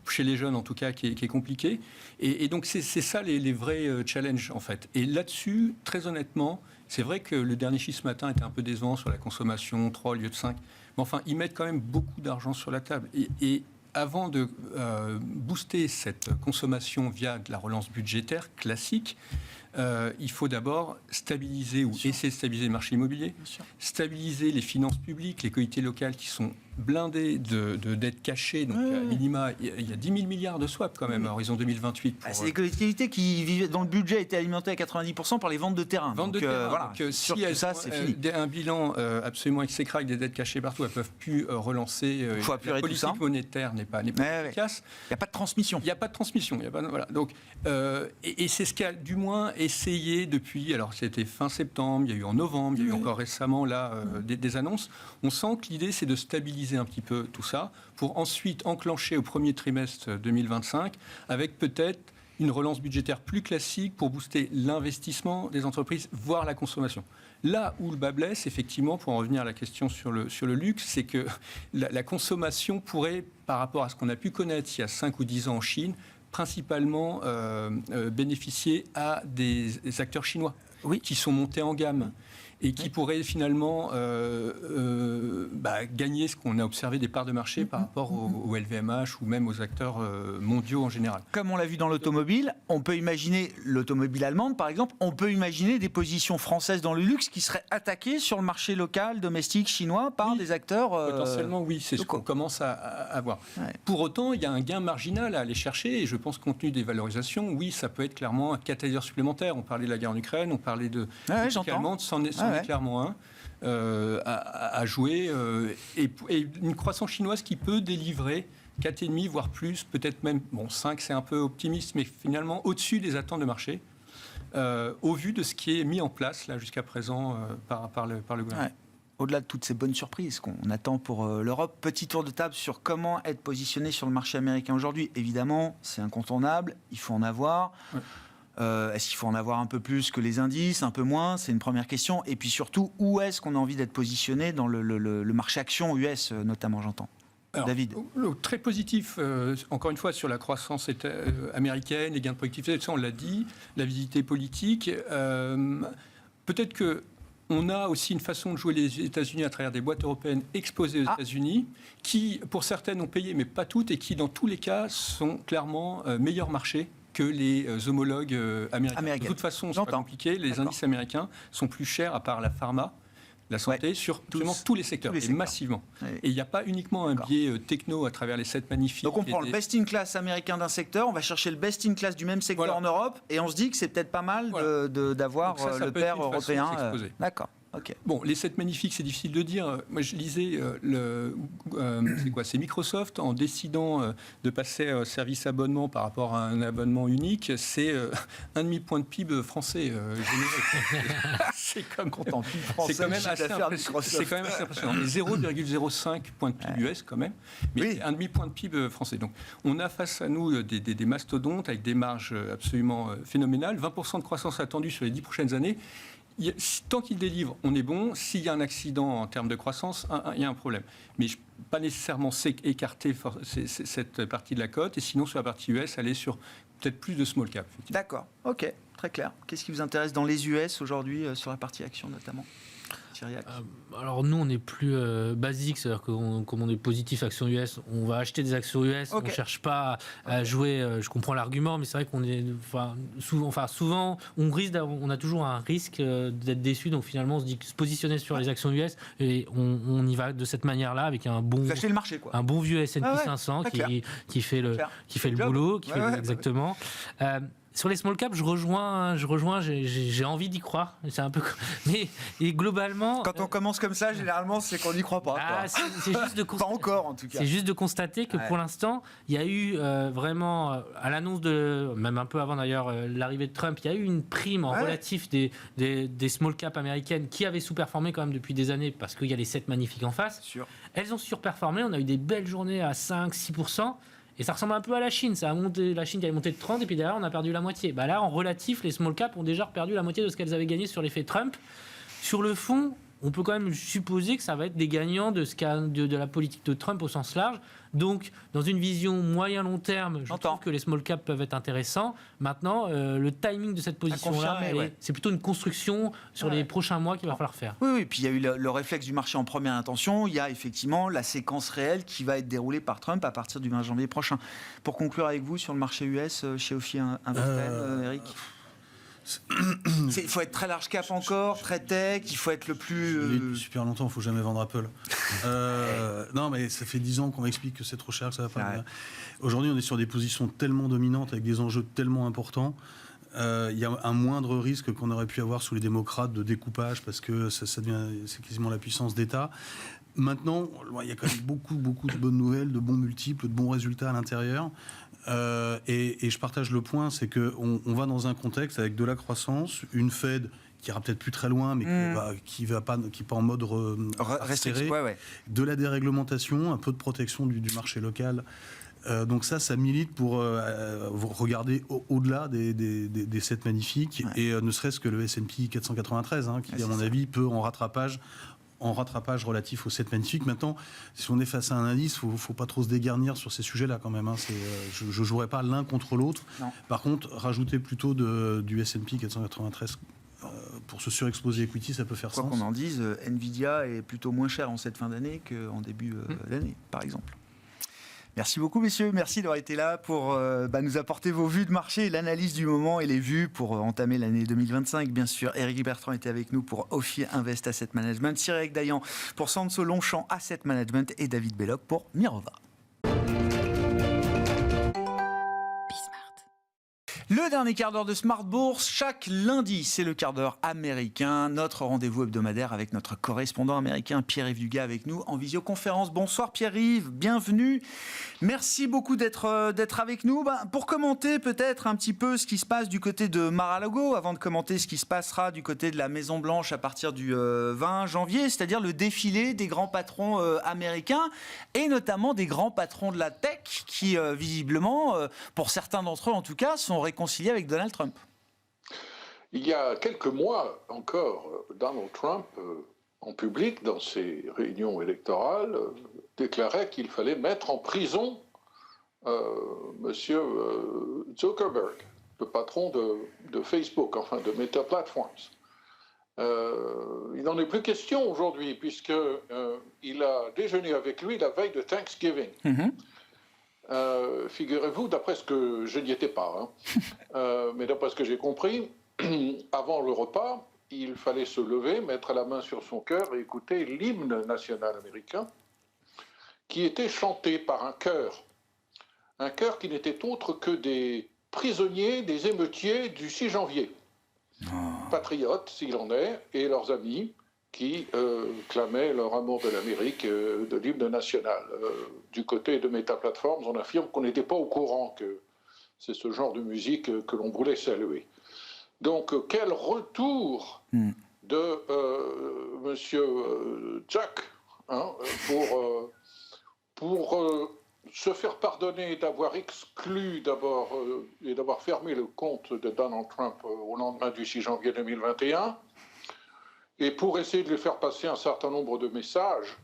chez les jeunes en tout cas, qui est compliqué. Et donc c'est ça les vrais challenges en fait. Et là-dessus, très honnêtement, c'est vrai que le dernier chiffre ce matin était un peu décevant sur la consommation, 3 au lieu de 5. Mais enfin, ils mettent quand même beaucoup d'argent sur la table. Et avant de booster cette consommation via de la relance budgétaire classique, il faut d'abord stabiliser ou essayer de stabiliser le marché immobilier, stabiliser les finances publiques, les collectivités locales qui sont blindées de dettes cachées. Donc, à minima, il y a 10 000 milliards de swaps quand même à horizon 2028. C'est les collectivités qui vivaient, dont le budget était alimenté à 90% par les ventes de terrain. Vente de terrain. Voilà. Donc, si elles ça, ont c'est fini. un bilan absolument exécrable avec des dettes cachées partout, elles ne peuvent plus relancer. Faut apurer la tout politique ça. monétaire n'est pas efficace. Il n'y a pas de transmission. Il n'y a pas de transmission. Voilà. Donc, et c'est ce qu'a du moins essayé depuis. Alors, c'était fin septembre, il y a eu en novembre, il y a eu encore récemment là, des annonces. On sent que l'idée, c'est de stabiliser un petit peu tout ça pour ensuite enclencher au premier trimestre 2025 avec peut-être une relance budgétaire plus classique pour booster l'investissement des entreprises, voire la consommation. Là où le bas blesse, effectivement, pour en revenir à la question sur le luxe, c'est que la consommation pourrait, par rapport à ce qu'on a pu connaître il y a 5 ou 10 ans en Chine, principalement bénéficier à des acteurs chinois qui sont montés en gamme et qui pourraient finalement gagner ce qu'on a observé des parts de marché par rapport au LVMH ou même aux acteurs mondiaux en général. Comme on l'a vu dans l'automobile, on peut imaginer, l'automobile allemande par exemple, on peut imaginer des positions françaises dans le luxe qui seraient attaquées sur le marché local, domestique, chinois par des acteurs potentiellement, oui, c'est ce qu'on commence à voir. Ouais. Pour autant, il y a un gain marginal à aller chercher et je pense, compte tenu des valorisations, oui, ça peut être clairement un catalyseur supplémentaire. On parlait de la guerre en Ukraine, on parlait de allemande, c'en est clairement un à jouer et une croissance chinoise qui peut délivrer 4,5 voire plus, peut-être même 5, c'est un peu optimiste, mais finalement au-dessus des attentes de marché au vu de ce qui est mis en place là jusqu'à présent par le gouvernement. Ouais. Au-delà de toutes ces bonnes surprises qu'on attend pour l'Europe, petit tour de table sur comment être positionné sur le marché américain aujourd'hui. Évidemment, c'est incontournable, il faut en avoir. Ouais. Est-ce qu'il faut en avoir un peu plus que les indices, un peu moins? C'est une première question. Et puis surtout, où est-ce qu'on a envie d'être positionné dans le marché action US, notamment, j'entends? Alors, David. Très positif, encore une fois, sur la croissance américaine, les gains de productivité, ça on l'a dit, la visibilité politique. Peut-être qu'on a aussi une façon de jouer les États-Unis à travers des boîtes européennes exposées aux États-Unis, qui, pour certaines, ont payé, mais pas toutes, et qui, dans tous les cas, sont clairement meilleurs marchés que les homologues américains. De toute façon, c'est pas compliqué. Les indices américains sont plus chers, à part la pharma, la santé, sur tous les secteurs, et massivement. Ouais. Et il n'y a pas uniquement un biais techno à travers les 7 magnifiques. Donc on prend le best-in-class américain d'un secteur, on va chercher le best-in-class du même secteur en Europe, et on se dit que c'est peut-être pas mal d'avoir le pair européen. D'accord. Okay. Bon, les 7 magnifiques, c'est difficile de dire. Moi, je lisais, c'est Microsoft, en décidant de passer au service abonnement par rapport à un abonnement unique, c'est un demi-point de PIB français. C'est quand même assez impressionnant. Mais 0,05 point de PIB US quand même, mais un demi-point de PIB français. Donc, on a face à nous des mastodontes avec des marges absolument phénoménales, 20% de croissance attendue sur les 10 prochaines années. Tant qu'il délivre, on est bon. S'il y a un accident en termes de croissance, il y a un problème. Mais pas nécessairement écarter cette partie de la cote. Et sinon, sur la partie US, aller sur peut-être plus de small cap. D'accord. OK. Très clair. Qu'est-ce qui vous intéresse dans les US aujourd'hui, sur la partie action notamment ? Thiriac? Alors nous, on est plus basique, c'est-à-dire que comme on est positif action US, on va acheter des actions US, on ne cherche pas à jouer, je comprends l'argument, mais c'est vrai qu'on est, souvent, on a toujours un risque d'être déçu, donc finalement on se dit que se positionner sur les actions US, et on y va de cette manière-là, avec un bon, Vous achetez le marché, quoi. Un bon vieux S&P 500 qui fait le boulot, qui fait exactement. Sur les small caps, je rejoins, j'ai envie d'y croire. C'est un peu, mais et globalement. Quand on commence comme ça, généralement, c'est qu'on n'y croit pas. C'est juste de pas encore, en tout cas. C'est juste de constater que pour l'instant, il y a eu vraiment, à l'annonce même un peu avant d'ailleurs l'arrivée de Trump, il y a eu une prime en relatif des small caps américaines qui avaient sous-performé quand même depuis des années parce qu'il y a les 7 magnifiques en face. Elles ont surperformé. On a eu des belles journées à 5-6%. Et ça ressemble un peu à la Chine. Ça a monté, la Chine qui avait monté de 30 et puis derrière on a perdu la moitié. Là, en relatif, les small caps ont déjà perdu la moitié de ce qu'elles avaient gagné sur l'effet Trump. Sur le fond, on peut quand même supposer que ça va être des gagnants de la politique de Trump au sens large. Donc, dans une vision moyen-long terme, je trouve que les small caps peuvent être intéressants. Maintenant, le timing de cette position-là, c'est plutôt une construction sur les prochains mois qu'il va falloir faire. Oui, puis il y a eu le réflexe du marché en première intention. Il y a effectivement la séquence réelle qui va être déroulée par Trump à partir du 20 janvier prochain. Pour conclure avec vous sur le marché US, chez Ophi Investem, Eric, il faut être très large cap encore, très tech, il faut être le plus... Depuis super longtemps, il ne faut jamais vendre Apple. Non, mais ça fait 10 ans qu'on m'explique que c'est trop cher, que ça va pas bien. Aujourd'hui, on est sur des positions tellement dominantes, avec des enjeux tellement importants. Il y a un moindre risque qu'on aurait pu avoir sous les démocrates de découpage, parce que c'est quasiment la puissance d'État. Maintenant, il y a quand même beaucoup de bonnes nouvelles, de bons multiples, de bons résultats à l'intérieur. Et je partage le point, c'est qu'on va dans un contexte avec de la croissance, une Fed qui ira peut-être plus très loin, mais qui n'est pas en mode resserré, de la déréglementation, un peu de protection du marché local. Donc ça milite pour regarder au-delà des 7 magnifiques, et ne serait-ce que le S&P 493, qui, à mon avis, peut en rattrapage relatif aux 7 magnifiques. Maintenant, si on est face à un indice, il ne faut pas trop se dégarnir sur ces sujets-là quand même. Je ne jouerai pas l'un contre l'autre. Par contre, rajouter plutôt du S&P 493 pour se surexposer equity, ça peut faire sens. Quoi qu'on en dise, Nvidia est plutôt moins cher en cette fin d'année qu'en début d'année, par exemple. Merci beaucoup, messieurs. Merci d'avoir été là pour nous apporter vos vues de marché, l'analyse du moment et les vues pour entamer l'année 2025. Bien sûr, Éric Bertrand était avec nous pour Ophi Invest Asset Management, Cyril Dayan pour Sanso Longchamp Asset Management et David Belloc pour Mirova. Le dernier quart d'heure de Smart Bourse, chaque lundi, c'est le quart d'heure américain, notre rendez-vous hebdomadaire avec notre correspondant américain Pierre-Yves Dugas avec nous en visioconférence. Bonsoir Pierre-Yves, bienvenue. Merci beaucoup d'être avec nous. Pour commenter peut-être un petit peu ce qui se passe du côté de Mar-a-Lago, avant de commenter ce qui se passera du côté de la Maison-Blanche à partir du 20 janvier, c'est-à-dire le défilé des grands patrons américains et notamment des grands patrons de la tech qui, visiblement, pour certains d'entre eux en tout cas, sont réconciliés avec Donald Trump. Il y a quelques mois encore, Donald Trump, en public, dans ses réunions électorales, déclarait qu'il fallait mettre en prison Monsieur Zuckerberg, le patron de Facebook, enfin de Meta Platforms. Il n'en est plus question aujourd'hui, puisqu'il a déjeuné avec lui la veille de Thanksgiving. Figurez-vous, d'après ce que je n'y étais pas, mais d'après ce que j'ai compris, avant le repas, il fallait se lever, mettre la main sur son cœur et écouter l'hymne national américain qui était chanté par un chœur qui n'était autre que des prisonniers, des émeutiers du 6 janvier, patriotes s'il en est, et leurs amis, qui clamaient leur amour de l'Amérique, de l'hymne national. Du côté de Meta Platforms, on affirme qu'on n'était pas au courant que c'est ce genre de musique que l'on voulait saluer. Donc, quel retour de Monsieur Jack pour se faire pardonner d'avoir exclu d'abord et d'avoir fermé le compte de Donald Trump au lendemain du 6 janvier 2021. Et pour essayer de lui faire passer un certain nombre de messages,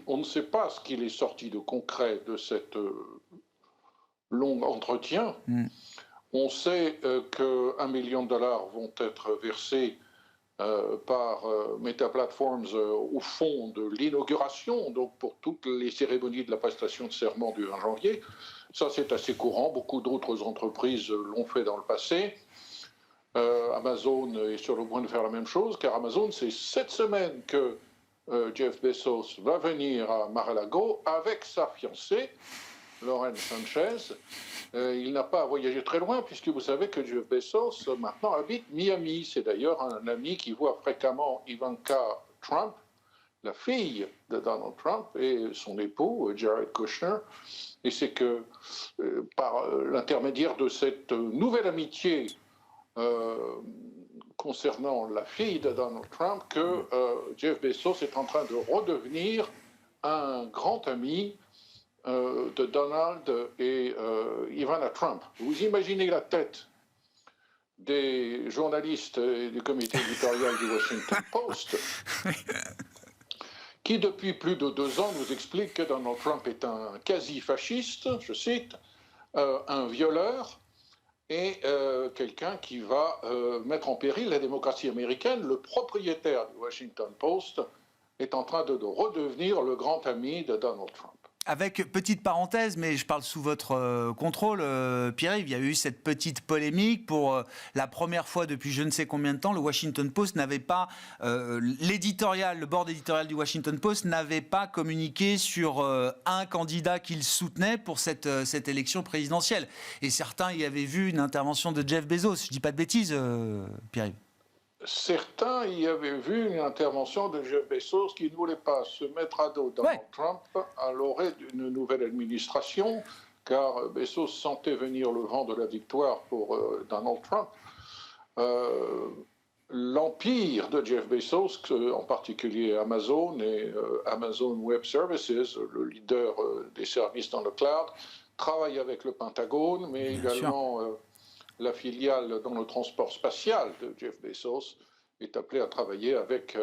on ne sait pas ce qu'il est sorti de concret de cet long entretien. On sait que $1 million vont être versés par Meta Platforms au fond de l'inauguration, donc pour toutes les cérémonies de la prestation de serment du 1 janvier. Ça, c'est assez courant. Beaucoup d'autres entreprises l'ont fait dans le passé. Amazon est sur le point de faire la même chose, car Amazon, c'est cette semaine que Jeff Bezos va venir à Mar-a-Lago avec sa fiancée, Lauren Sanchez. Il n'a pas à voyager très loin, puisque vous savez que Jeff Bezos maintenant habite Miami. C'est d'ailleurs un ami qui voit fréquemment Ivanka Trump, la fille de Donald Trump, et son époux, Jared Kushner. Et c'est que par l'intermédiaire de cette nouvelle amitié concernant la fille de Donald Trump que Jeff Bezos est en train de redevenir un grand ami de Donald et Ivana Trump. Vous imaginez la tête des journalistes et du comité éditorial du Washington Post qui, depuis plus de 2 ans, nous explique que Donald Trump est un quasi-fasciste, je cite, un violeur, et quelqu'un qui va mettre en péril la démocratie américaine. Le propriétaire du Washington Post est en train de redevenir le grand ami de Donald Trump. Avec, petite parenthèse, mais je parle sous votre contrôle, Pierre-Yves, il y a eu cette petite polémique pour la première fois depuis je ne sais combien de temps, le Washington Post n'avait pas, le board éditorial du Washington Post n'avait pas communiqué sur un candidat qu'il soutenait pour cette élection présidentielle. Et certains y avaient vu une intervention de Jeff Bezos. Je ne dis pas de bêtises, Pierre-Yves. Certains y avaient vu une intervention de Jeff Bezos qui ne voulait pas se mettre à dos Donald Trump à l'orée d'une nouvelle administration, car Bezos sentait venir le vent de la victoire pour Donald Trump. L'empire de Jeff Bezos, en particulier Amazon et Amazon Web Services, le leader des services dans le cloud, travaille avec le Pentagone, mais également la filiale dans le transport spatial de Jeff Bezos est appelée à travailler avec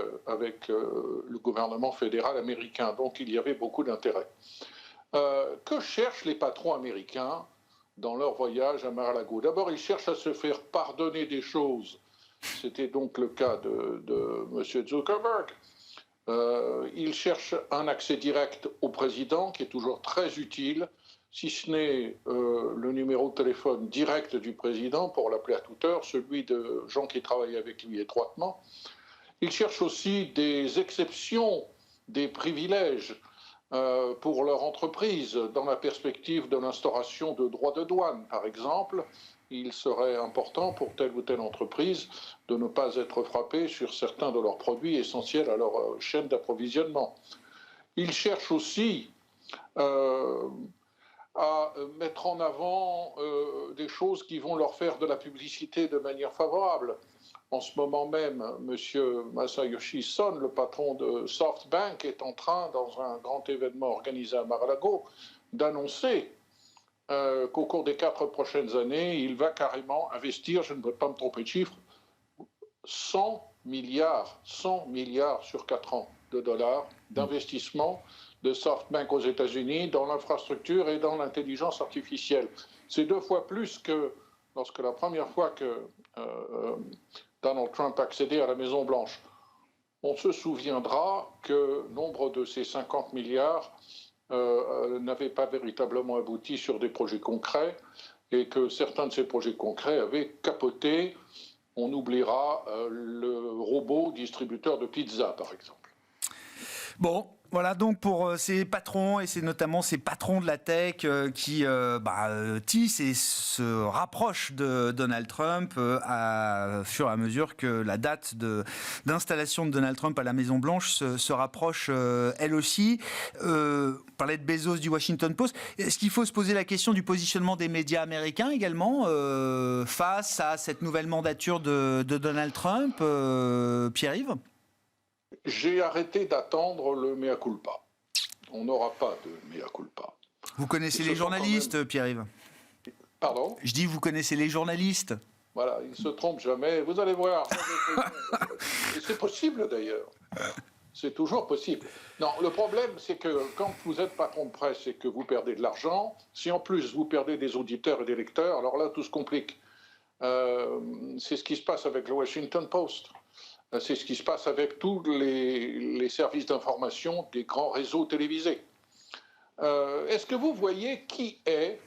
le gouvernement fédéral américain. Donc il y avait beaucoup d'intérêt. Que cherchent les patrons américains dans leur voyage à Mar-a-Lago? D'abord, ils cherchent à se faire pardonner des choses. C'était donc le cas de M. Zuckerberg. Ils cherchent un accès direct au président, qui est toujours très utile, si ce n'est le numéro de téléphone direct du président pour l'appeler à toute heure, celui de gens qui travaillent avec lui étroitement. Ils cherchent aussi des exceptions, des privilèges pour leur entreprise, dans la perspective de l'instauration de droits de douane, par exemple. Il serait important pour telle ou telle entreprise de ne pas être frappée sur certains de leurs produits essentiels à leur chaîne d'approvisionnement. Ils cherchent aussi à mettre en avant des choses qui vont leur faire de la publicité de manière favorable. En ce moment même, M. Masayoshi Son, le patron de SoftBank, est en train, dans un grand événement organisé à Mar-a-Lago, d'annoncer qu'au cours des 4 prochaines années, il va carrément investir, je ne veux pas me tromper de chiffre, 100 milliards sur 4 ans de dollars d'investissement de SoftBank aux États-Unis dans l'infrastructure et dans l'intelligence artificielle. C'est 2 fois plus que lorsque la première fois que Donald Trump accédait à la Maison-Blanche. On se souviendra que nombre de ces 50 milliards n'avaient pas véritablement abouti sur des projets concrets et que certains de ces projets concrets avaient capoté. On oubliera le robot distributeur de pizza, par exemple. Bon, voilà donc pour ces patrons, et c'est notamment ces patrons de la tech qui tissent et se rapprochent de Donald Trump à fur et à mesure que la date d'installation de Donald Trump à la Maison-Blanche se rapproche elle aussi. On parlait de Bezos du Washington Post. Est-ce qu'il faut se poser la question du positionnement des médias américains également face à cette nouvelle mandature de Donald Trump, Pierre-Yves ? J'ai arrêté d'attendre le mea culpa. On n'aura pas de mea culpa. Vous connaissez les journalistes, même... Pierre-Yves? Pardon? Je dis, vous connaissez les journalistes? Voilà, ils ne se trompent jamais. Vous allez voir. Et c'est possible d'ailleurs. C'est toujours possible. Non, le problème, c'est que quand vous êtes patron de presse et que vous perdez de l'argent, si en plus vous perdez des auditeurs et des lecteurs, alors là, tout se complique. C'est ce qui se passe avec le Washington Post. C'est ce qui se passe avec tous les services d'information des grands réseaux télévisés. Est-ce que vous voyez qui est,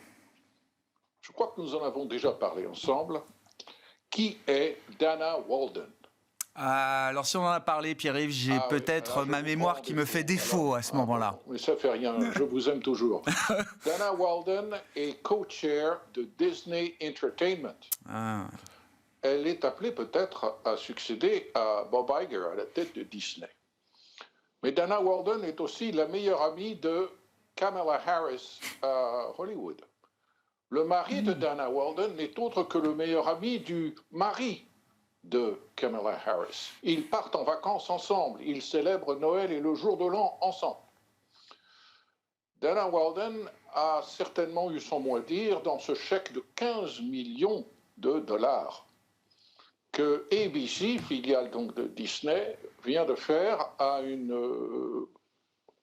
je crois que nous en avons déjà parlé ensemble, qui est Dana Walden? Alors si on en a parlé, Pierre-Yves, j'ai peut-être ma mémoire qui me fait défaut à ce moment-là. Mais ça fait rien, je vous aime toujours. Dana Walden est co-chair de Disney Entertainment. Elle est appelée peut-être à succéder à Bob Iger à la tête de Disney. Mais Dana Walden est aussi la meilleure amie de Kamala Harris à Hollywood. Le mari de Dana Walden n'est autre que le meilleur ami du mari de Kamala Harris. Ils partent en vacances ensemble, ils célèbrent Noël et le jour de l'an ensemble. Dana Walden a certainement eu son mot à dire dans ce chèque de 15 millions de dollars que ABC, filiale donc de Disney, vient de faire à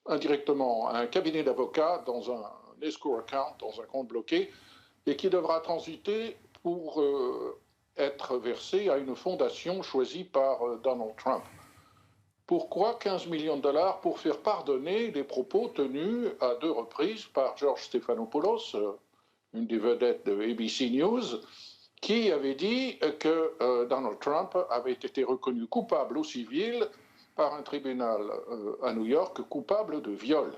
indirectement à un cabinet d'avocats dans un escrow account, dans un compte bloqué, et qui devra transiter pour être versé à une fondation choisie par Donald Trump. Pourquoi 15 millions de dollars? Pour faire pardonner les propos tenus à 2 reprises par George Stephanopoulos, une des vedettes de ABC News, qui avait dit que Donald Trump avait été reconnu coupable au civil par un tribunal à New York, coupable de viol.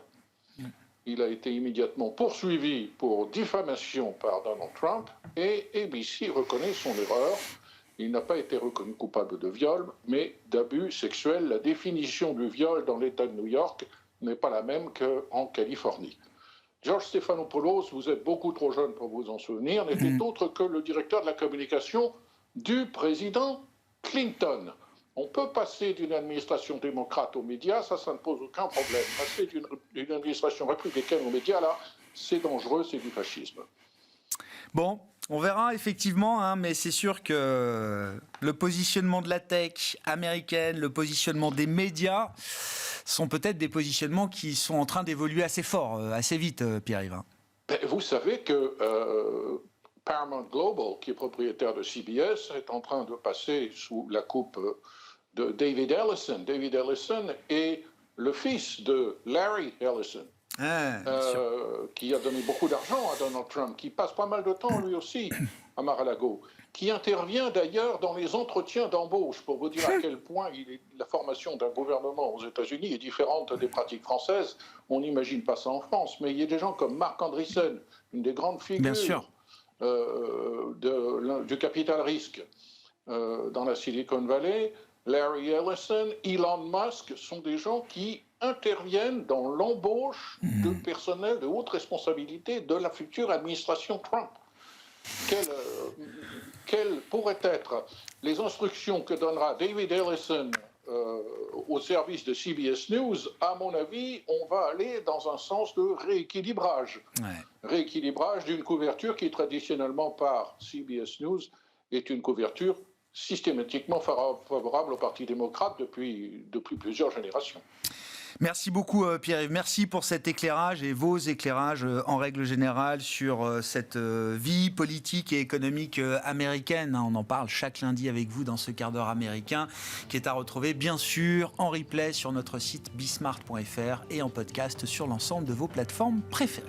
Il a été immédiatement poursuivi pour diffamation par Donald Trump et ABC reconnaît son erreur. Il n'a pas été reconnu coupable de viol, mais d'abus sexuels. La définition du viol dans l'État de New York n'est pas la même qu'en Californie. George Stephanopoulos, vous êtes beaucoup trop jeune pour vous en souvenir, n'était autre que le directeur de la communication du président Clinton. On peut passer d'une administration démocrate aux médias, ça ne pose aucun problème. Passer d'une administration républicaine aux médias, là, c'est dangereux, c'est du fascisme. Bon, on verra effectivement, mais c'est sûr que le positionnement de la tech américaine, le positionnement des médias sont peut-être des positionnements qui sont en train d'évoluer assez fort, assez vite, Pierre-Yves. Vous savez que Paramount Global, qui est propriétaire de CBS, est en train de passer sous la coupe de David Ellison. David Ellison est le fils de Larry Ellison, qui a donné beaucoup d'argent à Donald Trump, qui passe pas mal de temps lui aussi à Mar-a-Lago, qui intervient d'ailleurs dans les entretiens d'embauche, pour vous dire à quel point la formation d'un gouvernement aux États-Unis est différente des pratiques françaises. On n'imagine pas ça en France, mais il y a des gens comme Marc Andreessen, une des grandes figures du capital risque dans la Silicon Valley, Larry Ellison, Elon Musk, sont des gens qui interviennent dans l'embauche de personnel de haute responsabilité de la future administration Trump. Quelles pourraient être les instructions que donnera David Ellison au service de CBS News? À mon avis, on va aller dans un sens de rééquilibrage. Rééquilibrage d'une couverture qui, traditionnellement, par CBS News, est une couverture systématiquement favorable au Parti démocrate depuis plusieurs générations. Merci beaucoup Pierre-Yves, merci pour cet éclairage et vos éclairages en règle générale sur cette vie politique et économique américaine. On en parle chaque lundi avec vous dans ce quart d'heure américain qui est à retrouver bien sûr en replay sur notre site bismart.fr et en podcast sur l'ensemble de vos plateformes préférées.